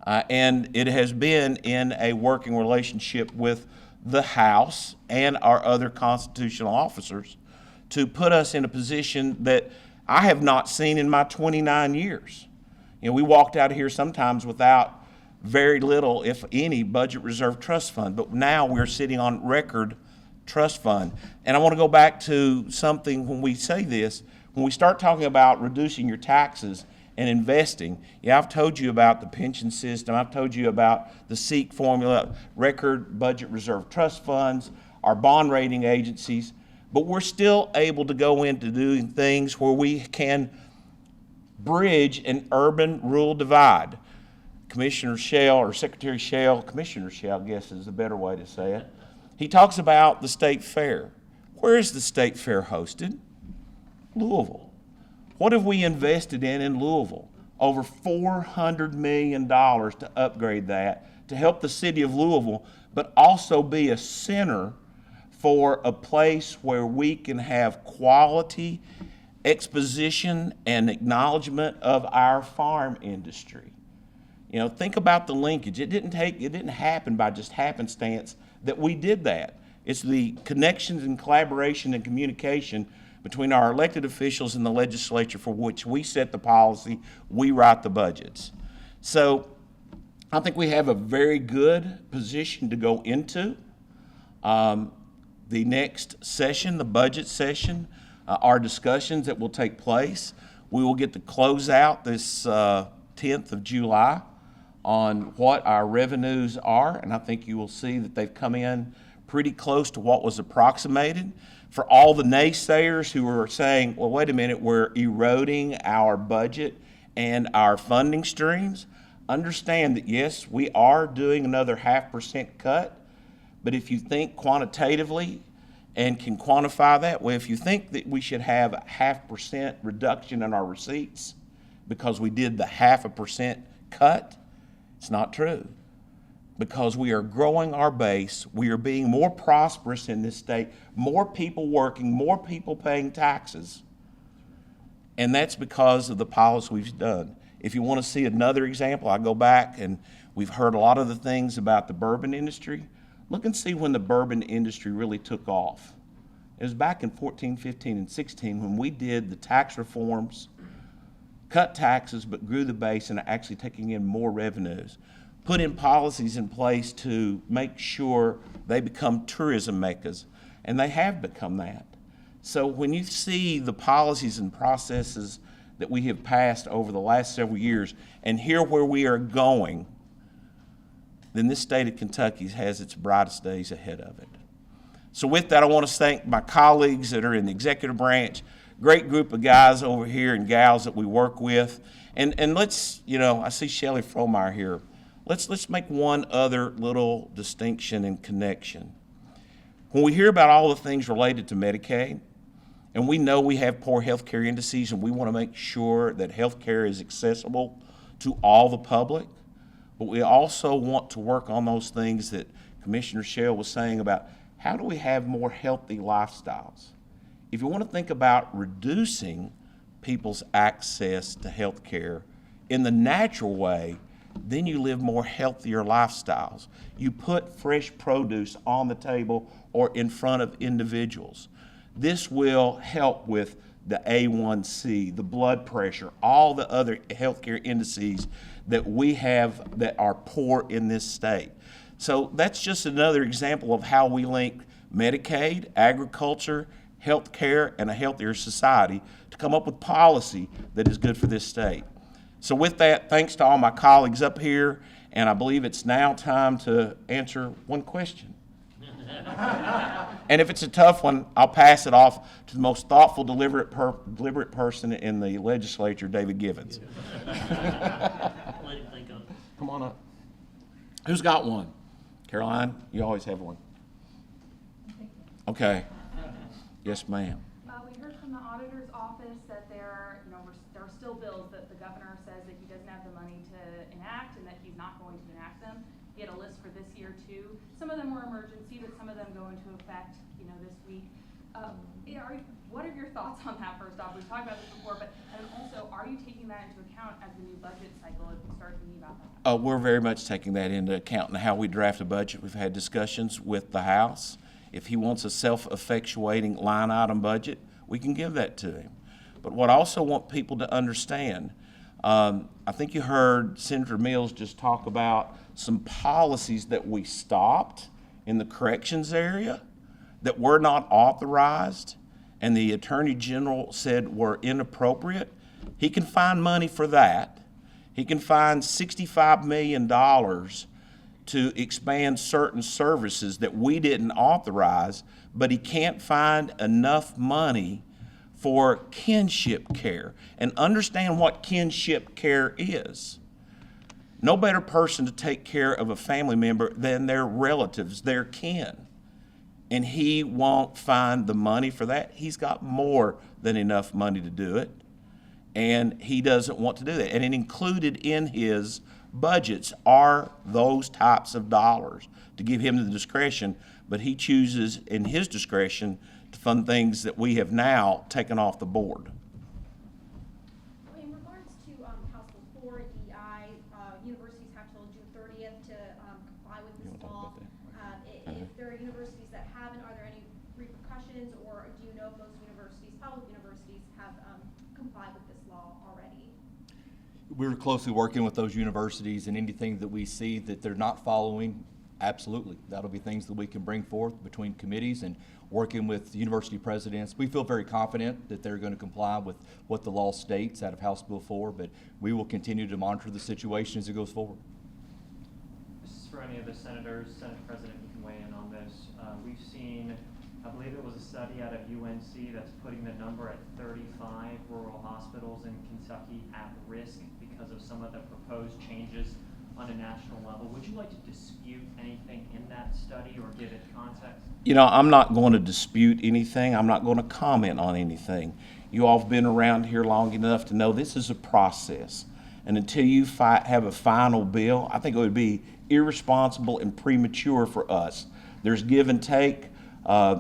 And it has been in a working relationship with the House and our other constitutional officers to put us in a position that I have not seen in my 29 years. You know, we walked out of here sometimes without very little, if any, budget reserve trust fund, but now we're sitting on record trust fund. And I want to go back to something when we say this, when we start talking about reducing your taxes and investing. Yeah, I've told you about the pension system. I've told you about the SEEK formula, record budget reserve trust funds, our bond rating agencies, but we're still able to go into doing things where we can bridge an urban-rural divide. Commissioner Shell, or Secretary Shell, Commissioner Shell, I guess is the better way to say it, he talks about the state fair. Where is the state fair hosted? Louisville. What have we invested in Louisville? Over $400 million to upgrade that, to help the city of Louisville, but also be a center for a place where we can have quality exposition and acknowledgement of our farm industry. You know, think about the linkage. It didn't happen by just happenstance that we did that. It's the connections and collaboration and communication between our elected officials and the legislature, for which we set the policy, we write the budgets. So I think we have a very good position to go into the next session, the budget session, our discussions that will take place. We will get to close out this 10th of July on what our revenues are, and I think you will see that they've come in pretty close to what was approximated. For all the naysayers who are saying, well, wait a minute, we're eroding our budget and our funding streams, understand that yes, we are doing another 0.5% cut, but if you think quantitatively and can quantify that, well, if you think that we should have a 0.5% reduction in our receipts because we did the 0.5% cut, it's not true. Because we are growing our base, we are being more prosperous in this state, more people working, more people paying taxes. And that's because of the policy we've done. If you want to see another example, I go back and we've heard a lot of the things about the bourbon industry. Look and see when the bourbon industry really took off. It was back in 14, 15, and 16 when we did the tax reforms, cut taxes, but grew the base and actually taking in more revenues. Put in policies in place to make sure they become tourism meccas, and they have become that. So when you see the policies and processes that we have passed over the last several years and hear where we are going, then this state of Kentucky has its brightest days ahead of it. So with that, I want to thank my colleagues that are in the executive branch, great group of guys over here and gals that we work with. And let's, you know, I see Shelley Fromeyer here. Let's make one other little distinction and connection. When we hear about all the things related to Medicaid, and we know we have poor health care indices, and we want to make sure that health care is accessible to all the public, but we also want to work on those things that Commissioner Shell was saying about how do we have more healthy lifestyles. If you want to think about reducing people's access to health care in the natural way, then you live more healthier lifestyles. You put fresh produce on the table or in front of individuals. This will help with the A1C, the blood pressure, all the other healthcare indices that we have that are poor in this state. So that's just another example of how we link Medicaid, agriculture, healthcare, and a healthier society to come up with policy that is good for this state. So with that, thanks to all my colleagues up here, and I believe it's now time to answer one question. And if it's a tough one, I'll pass it off to the most thoughtful, deliberate person in the legislature, David Givens. Come on up. Who's got one? Caroline, you always have one. Okay. Yes, ma'am. We heard from the auditor's office that there are still bills that the governor says that he doesn't have the money to enact and that he's not going to enact them. He had a list for this year too. Some of them were emergency, but some of them go into effect, this week. What are your thoughts on that? First off, we've talked about this before, but and also, are you taking that into account as the new budget cycle as we start thinking about that? We're very much taking that into account in how we draft a budget. We've had discussions with the House. If he wants a self-effectuating line item budget, we can give that to him. But what I also want people to understand, I think you heard Senator Mills just talk about some policies that we stopped in the corrections area that were not authorized and the Attorney General said were inappropriate. He can find money for that. He can find $65 million to expand certain services that we didn't authorize, but he can't find enough money for kinship care. And understand what kinship care is. No better person to take care of a family member than their relatives, their kin. And he won't find the money for that. He's got more than enough money to do it. And he doesn't want to do that. And it included in his budgets are those types of dollars to give him the discretion, but he chooses in his discretion to fund things that we have now taken off the board. In regards to House Bill 4, DEI, universities have till June 30th to comply with this law. If there are universities that haven't, are there any repercussions, or do you know if most universities, public universities, have complied with this law already? We're closely working with those universities, and anything that we see that they're not following, absolutely. That'll be things that we can bring forth between committees and working with university presidents. We feel very confident that they're going to comply with what the law states out of House Bill 4, but we will continue to monitor the situation as it goes forward. This is for any of the senators. Senate President, you can weigh in on this. We've seen, I believe it was a study out of UNC that's putting the number at 35 rural hospitals in Kentucky at risk because of some of the proposed changes on a national level. Would you like to dispute anything in that study or give it context? You know, I'm not going to dispute anything. I'm not going to comment on anything. You all have been around here long enough to know this is a process. And until you have a final bill, I think it would be irresponsible and premature for us. There's give and take.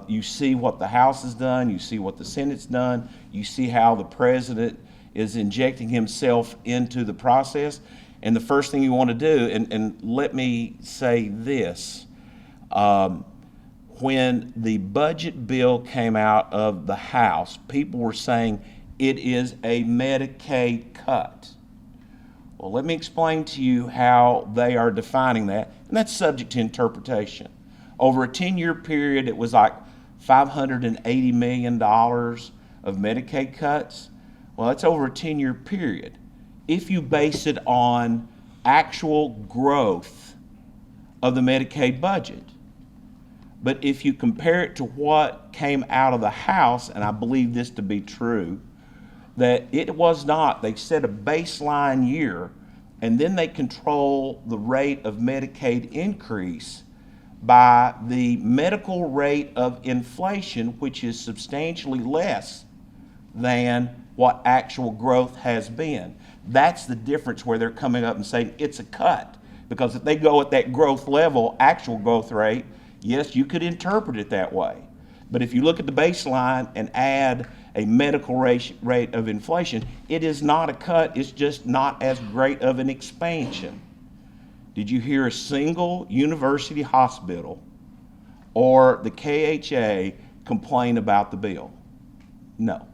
You see what the House has done. You see what the Senate's done. You see how the President is injecting himself into the process. And the first thing you want to do, and let me say this, when the budget bill came out of the House, people were saying it is a Medicaid cut. Well, let me explain to you how they are defining that, and that's subject to interpretation. Over a 10-year period, it was like $580 million of Medicaid cuts. Well, that's over a 10-year period. If you base it on actual growth of the Medicaid budget. But if you compare it to what came out of the House, and I believe this to be true, that it was not, they set a baseline year, and then they control the rate of Medicaid increase by the medical rate of inflation, which is substantially less than what actual growth has been. That's the difference where they're coming up and saying it's a cut. Because if they go at that growth level, actual growth rate, yes, you could interpret it that way. But if you look at the baseline and add a medical rate of inflation, it is not a cut, it's just not as great of an expansion. Did you hear a single university hospital or the KHA complain about the bill? No.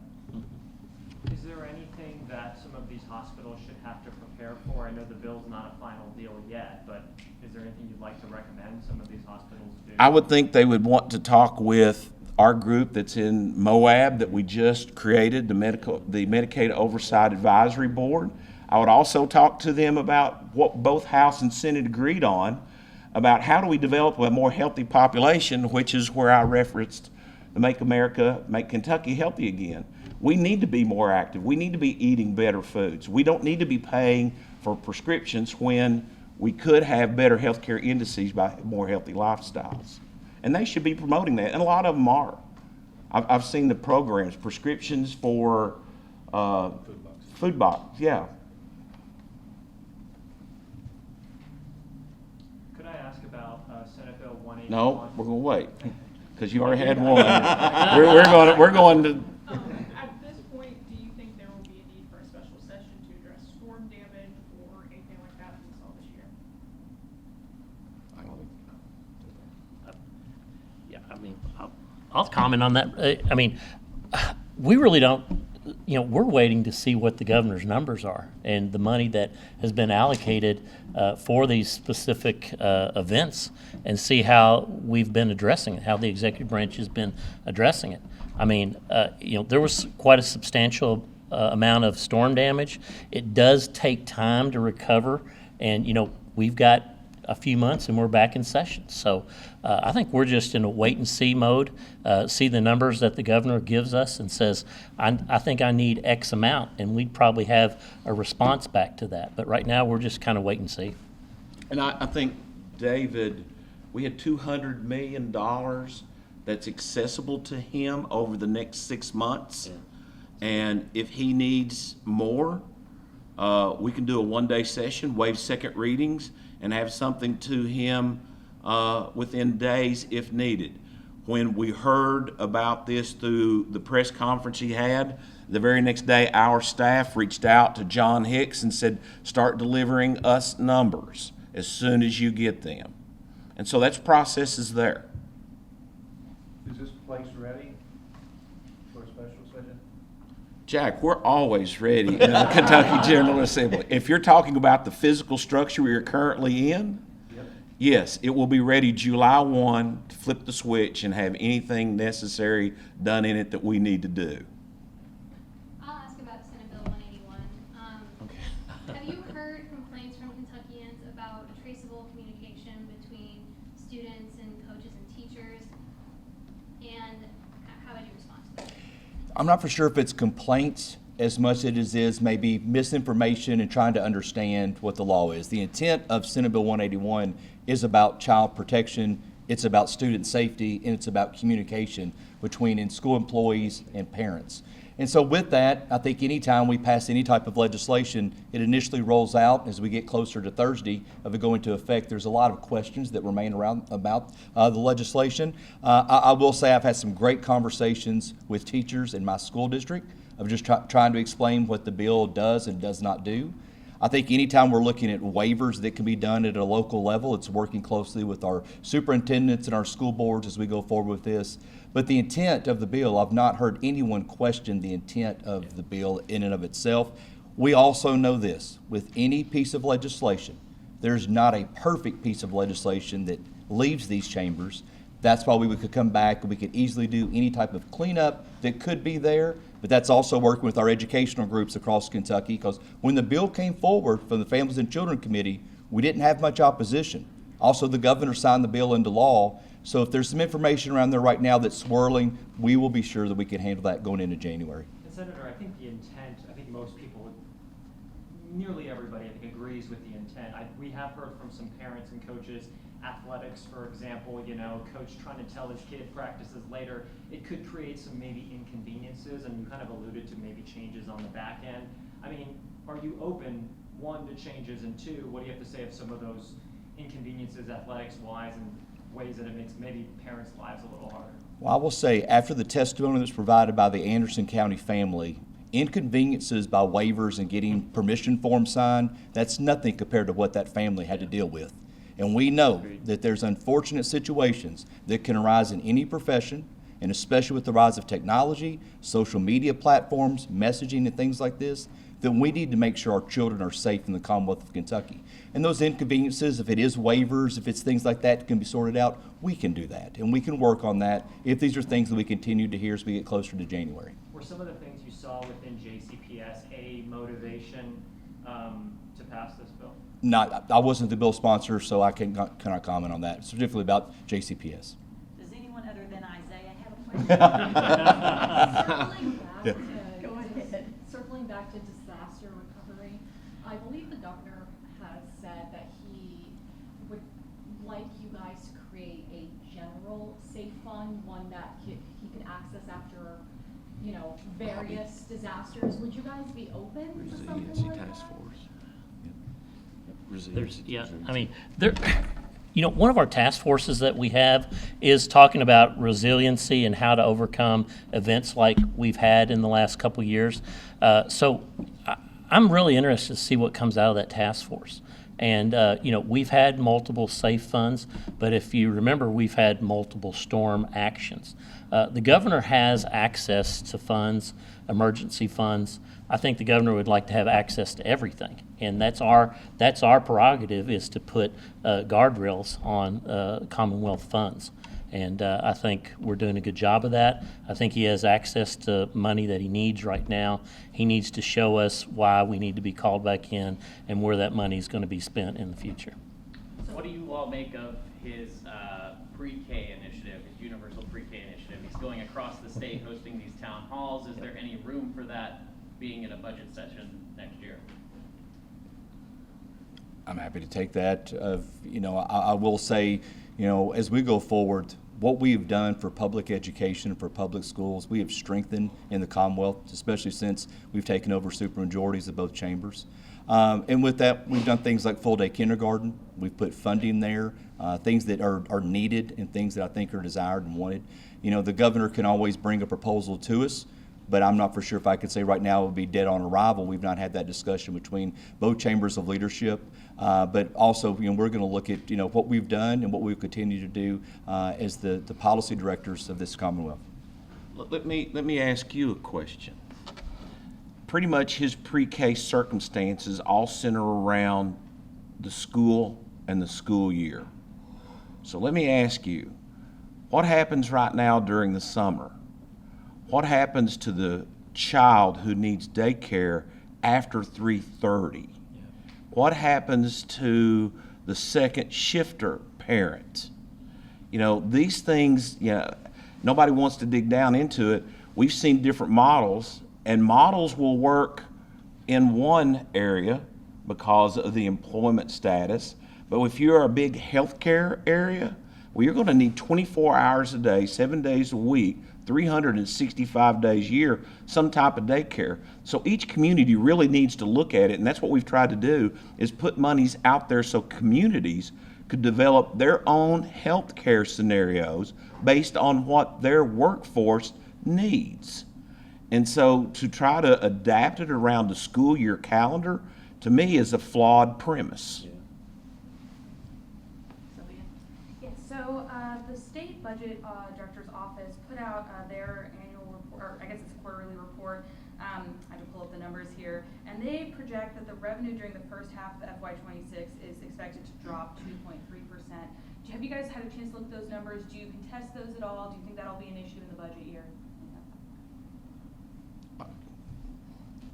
Is there anything that some of these hospitals should have to prepare for? I know the bill's not a final deal yet, but is there anything you'd like to recommend some of these hospitals do? I would think they would want to talk with our group that's in Moab that we just created, the Medicaid Oversight Advisory Board. I would also talk to them about what both House and Senate agreed on about how do we develop a more healthy population, which is where I referenced the Make Kentucky Healthy Again. We need to be more active. We need to be eating better foods. We don't need to be paying for prescriptions when we could have better healthcare indices by more healthy lifestyles. And they should be promoting that, and a lot of them are. I've seen the programs, prescriptions for food box, yeah. Could I ask about Senate Bill 181? No, we're gonna wait, because you already had one. We're going to. At this point, do you think there will be a need for a special session to address storm damage or anything like that we saw this year? Yeah, I mean, I'll comment on that. I mean, we really don't, we're waiting to see what the governor's numbers are and the money that has been allocated for these specific events, and see how we've been addressing it, how the executive branch has been addressing it. I mean, there was quite a substantial amount of storm damage. It does take time to recover, and we've got a few months and we're back in session. So I think we're just in a wait and see mode, see the numbers that the governor gives us and says, I think I need X amount, and we'd probably have a response back to that. But right now, we're just kind of wait and see. And I think, David, we had $200 million that's accessible to him over the next 6 months. Yeah. And if he needs more, we can do a one-day session, waive second readings, and have something to him within days if needed. When we heard about this through the press conference he had, the very next day our staff reached out to John Hicks and said, start delivering us numbers as soon as you get them. And so that's processes there. Is this place ready for a special session? Jack, we're always ready in the Kentucky General Assembly. If you're talking about the physical structure we are currently in, yep. Yes, it will be ready July 1 to flip the switch and have anything necessary done in it that we need to do. I'll ask about Senate Bill 181. Okay. Have you heard complaints from Kentuckians about a traceable communication between students and coaches and teachers? And how would you respond to that? I'm not for sure if it's complaints as much as it is maybe misinformation and trying to understand what the law is. The intent of Senate Bill 181 is about child protection, it's about student safety, and it's about communication between school employees and parents. And so with that, I think anytime we pass any type of legislation, it initially rolls out. As we get closer to Thursday of it going into effect, there's a lot of questions that remain around about the legislation. I will say I've had some great conversations with teachers in my school district of just trying to explain what the bill does and does not do. I think anytime we're looking at waivers that can be done at a local level, it's working closely with our superintendents and our school boards as we go forward with this. But the intent of the bill, I've not heard anyone question the intent of the bill in and of itself. We also know this, with any piece of legislation, there's not a perfect piece of legislation that leaves these chambers. That's why we could come back and we could easily do any type of cleanup that could be there. But that's also working with our educational groups across Kentucky, because when the bill came forward from the Families and Children Committee, we didn't have much opposition. Also, the governor signed the bill into law. So if there's some information around there right now that's swirling, we will be sure that we can handle that going into January. And Senator, I think the intent, I think most people, nearly everybody, I think, agrees with the intent. We have heard from some parents and coaches, athletics, for example, coach trying to tell his kid practices later, it could create some maybe inconveniences, and you kind of alluded to maybe changes on the back end. I mean, are you open, one, to changes, and two, what do you have to say of some of those inconveniences athletics-wise and ways that it makes maybe parents' lives a little harder? Well, I will say, after the testimony that's provided by the Anderson County family, inconveniences by waivers and getting permission forms signed, that's nothing compared to what that family had to deal with. And we know that there's unfortunate situations that can arise in any profession, and especially with the rise of technology, social media platforms, messaging and things like this, that we need to make sure our children are safe in the Commonwealth of Kentucky. And those inconveniences, if it is waivers, if it's things like that can be sorted out, we can do that. And we can work on that if these are things that we continue to hear as we get closer to January. Were some of the things you saw within JCPS a motivation to pass this bill? I wasn't the bill sponsor, so I cannot comment on that, specifically about JCPS. Does anyone other than Isaiah have a question? Yeah. Go ahead. Circling back to disaster recovery, I believe the governor has said that he would like you guys to create a general safe fund, one that he can access after, various disasters. Would you guys be open to something like that? One of our task forces that we have is talking about resiliency and how to overcome events like we've had in the last couple of years. So I'm really interested to see what comes out of that task force. And, we've had multiple safe funds, but if you remember, we've had multiple storm actions. The governor has access to funds, emergency funds. I think the governor would like to have access to everything. And that's our prerogative, is to put guardrails on Commonwealth funds. And I think we're doing a good job of that. I think he has access to money that he needs right now. He needs to show us why we need to be called back in and where that money is going to be spent in the future. So what do you all make of his pre-K initiative, his universal pre-K initiative? He's going across the state hosting these town halls. Is there any room for that being in a budget session next year? I'm happy to take that. I will say, as we go forward, what we have done for public education and for public schools, we have strengthened in the Commonwealth, especially since we've taken over supermajorities of both chambers. And with that, we've done things like full-day kindergarten. We've put funding there, things that are needed and things that I think are desired and wanted. The governor can always bring a proposal to us, but I'm not for sure if I could say right now it would be dead on arrival. We've not had that discussion between both chambers of leadership. But also, we're going to look at, what we've done and what we'll continue to do as the policy directors of this Commonwealth. Let me ask you a question. Pretty much his pre-K circumstances all center around the school and the school year. So let me ask you, what happens right now during the summer? What happens to the child who needs daycare after 3:30? What happens to the second shifter parent? These things, nobody wants to dig down into it. We've seen different models, and models will work in one area because of the employment status. But if you're a big healthcare area, well, you're going to need 24 hours a day, 7 days a week, 365 days a year, some type of daycare. So each community really needs to look at it, and that's what we've tried to do, is put monies out there so communities could develop their own health care scenarios based on what their workforce needs. And so to try to adapt it around the school year calendar, to me, is a flawed premise. So the state budget director's office put out their annual report, or I guess it's a quarterly report. I have to pull up the numbers here, and they project that the revenue during the first half of FY26 is expected to drop 2.3%. Have you guys had a chance to look at those numbers? Do you contest those at all? Do you think that'll be an issue in the budget year?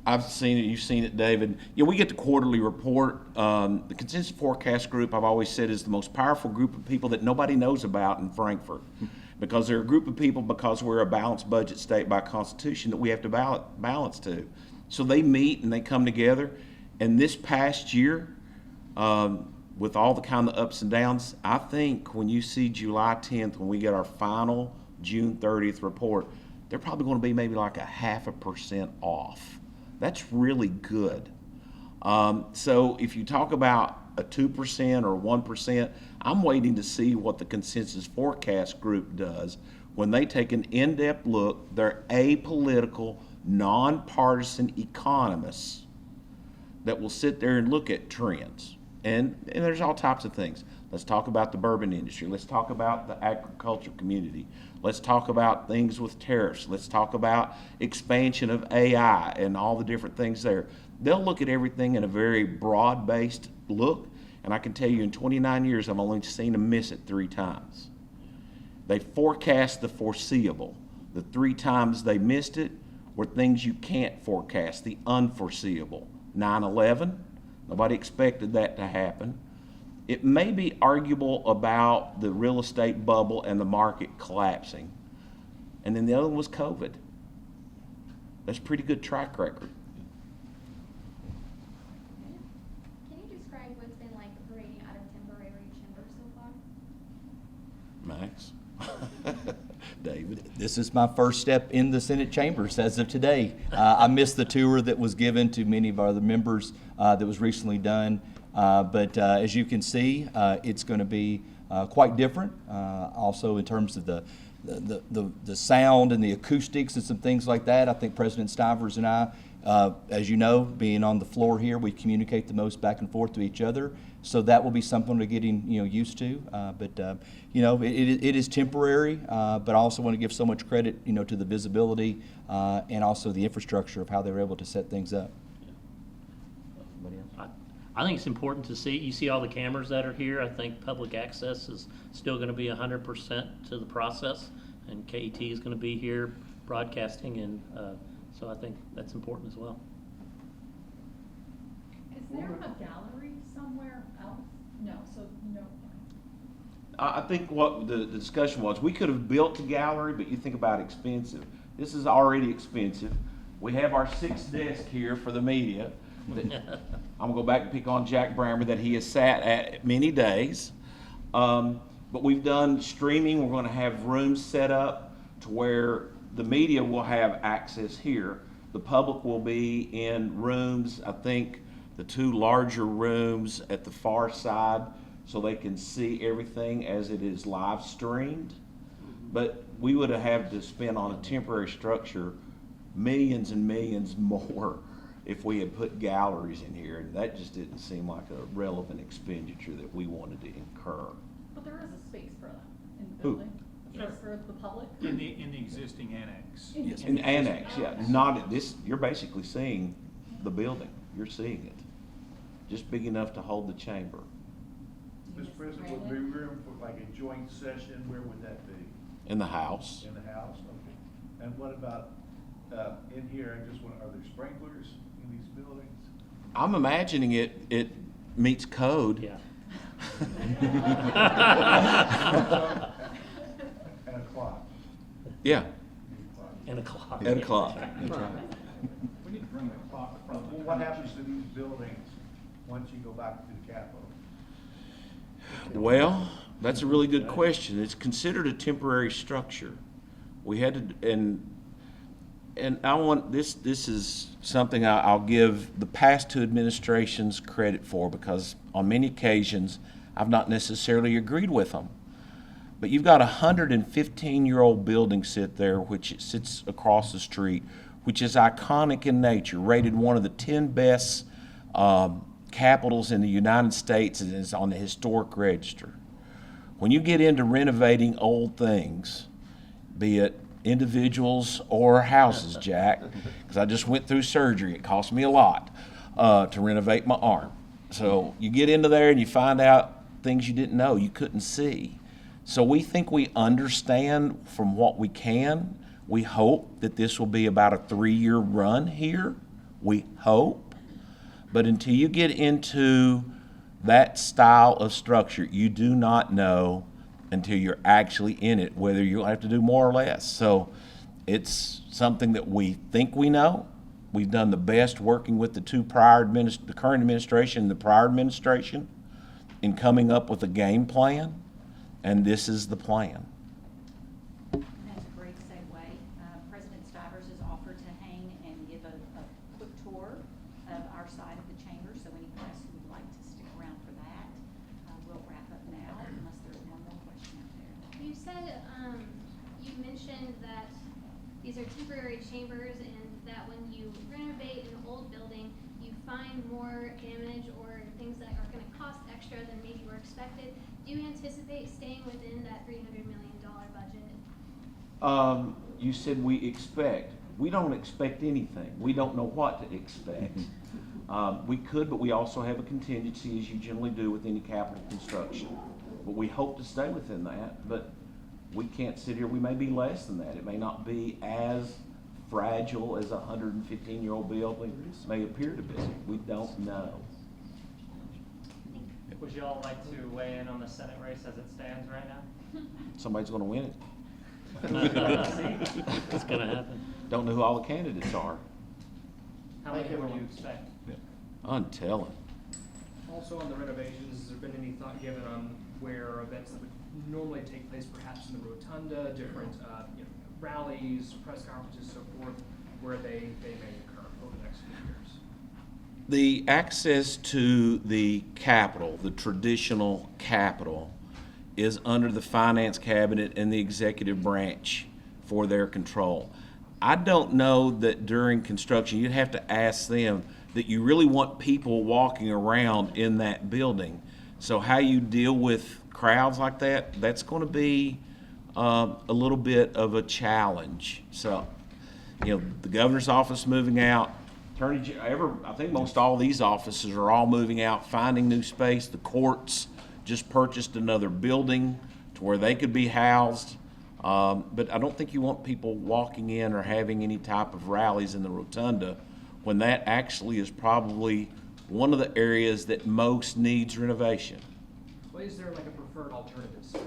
I've seen it, you've seen it, David. We get the quarterly report. The Consensus Forecast Group, I've always said, is the most powerful group of people that nobody knows about in Frankfort. Because they're a group of people, because we're a balanced budget state by Constitution, that we have to balance to. So they meet and they come together. And this past year, with all the kind of ups and downs, I think when you see July 10th, when we get our final June 30th report, they're probably going to be maybe like 0.5% off. That's really good. So if you talk about a 2% or 1%, I'm waiting to see what the Consensus Forecast Group does when they take an in-depth look. They're apolitical, nonpartisan economists that will sit there and look at trends. And there's all types of things. Let's talk about the bourbon industry. Let's talk about the agriculture community. Let's talk about things with tariffs. Let's talk about expansion of AI and all the different things there. They'll look at everything in a very broad-based look, and I can tell you in 29 years, I've only seen them miss it 3 times. They forecast the foreseeable. The 3 times they missed it were things you can't forecast, the unforeseeable. 9/11, nobody expected that to happen. It may be arguable about the real estate bubble and the market collapsing. And then the other one was COVID. That's a pretty good track record. Can you describe what's been like operating out of temporary chambers so far? Max? David? This is my first step in the Senate chambers as of today. I missed the tour that was given to many of our other members that was recently done. But as you can see, it's going to be quite different. Also in terms of the sound and the acoustics and some things like that. I think President Stivers and I As you know, being on the floor here, we communicate the most back and forth to each other. So that will be something we're getting, used to. But it is temporary. But I also want to give so much credit, to the visibility and also the infrastructure of how they were able to set things up. I think it's important to see, you see all the cameras that are here. I think public access is still going to be 100% to the process, and KET is going to be here broadcasting, and so I think that's important as well. Is there a gallery somewhere else? No, so no. I think what the discussion was, we could have built a gallery, but you think about expensive. This is already expensive. We have our 6th desk here for the media. I'm gonna go back and pick on Jack Brammer that he has sat at many days. But we've done streaming. We're gonna have rooms set up to where the media will have access here. The public will be in rooms, I think the 2 larger rooms at the far side, so they can see everything as it is live streamed. But we would have had to spend on a temporary structure millions and millions more if we had put galleries in here, and that just didn't seem like a relevant expenditure that we wanted to incur. But there is a space for that in the Who? building. For the public. In the existing annex. Yes, an annex, yeah, not at this, you're basically seeing the building, you're seeing it. Just big enough to hold the chamber. Mr. President, would there be room for like a joint session? Where would that be? In the house. In the house? Okay. And what about, in here, I just want, are there sprinklers in these buildings? I'm imagining it meets code. Yeah. And a clock. Yeah, And a clock. and a clock. That's right. We need to bring the clock from. Well, what happens to these buildings once you go back to the Capitol? Well, that's a really good question. It's considered a temporary structure. We had to, and I want, this is something I'll give the past 2 administrations credit for, because on many occasions, I've not necessarily agreed with them. But you've got a 115-year-old building sit there, which sits across the street, which is iconic in nature, rated one of the 10 best capitals in the United States, and is on the historic register. When you get into renovating old things, be it individuals or houses, Jack, because I just went through surgery. It cost me a lot to renovate my arm. So you get into there and you find out things you didn't know, you couldn't see. So we think we understand from what we can. We hope that this will be about a 3-year run here. We hope. But until you get into that style of structure, you do not know until you're actually in it whether you'll have to do more or less. So it's something that we think we know. We've done the best working with the current administration and the prior administration in coming up with a game plan, and this is the plan. That's a great segue. President Stivers has offered to hang and give a quick tour of our side of the chamber, so any press who would like to stick around for that. We'll wrap up now, unless there's one more question out there. You said, you mentioned that these are temporary chambers and that when you renovate an old building, you find more damage or things that are gonna cost extra than maybe were expected. Do you anticipate staying within that $300 million budget? You said we expect. We don't expect anything. We don't know what to expect. We could, but we also have a contingency, as you generally do with any capital construction. But we hope to stay within that, but we can't sit here. We may be less than that. It may not be as fragile as a 115-year-old building may appear to be. We don't know. Would you all like to weigh in on the Senate race as it stands right now? Somebody's going to win it. It's going to happen. Don't know who all the candidates are. How many would you expect? Untelling. Also on the renovations, has there been any thought given on where events that would normally take place perhaps in the rotunda, different rallies, press conferences, so forth, where they may occur over the next few years? The access to the Capitol, the traditional Capitol, is under the finance cabinet and the executive branch for their control. I don't know that during construction, you'd have to ask them that you really want people walking around in that building. So how you deal with crowds like that, that's going to be a little bit of a challenge. So, the governor's office moving out, I think most all these offices are all moving out, finding new space. The courts just purchased another building to where they could be housed. But I don't think you want people walking in or having any type of rallies in the rotunda when that actually is probably one of the areas that most needs renovation. Well, is there like a preferred alternative space?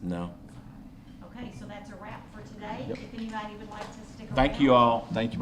No. Okay, so that's a wrap for today. If anybody would like to stick around. Thank you all. Thank you.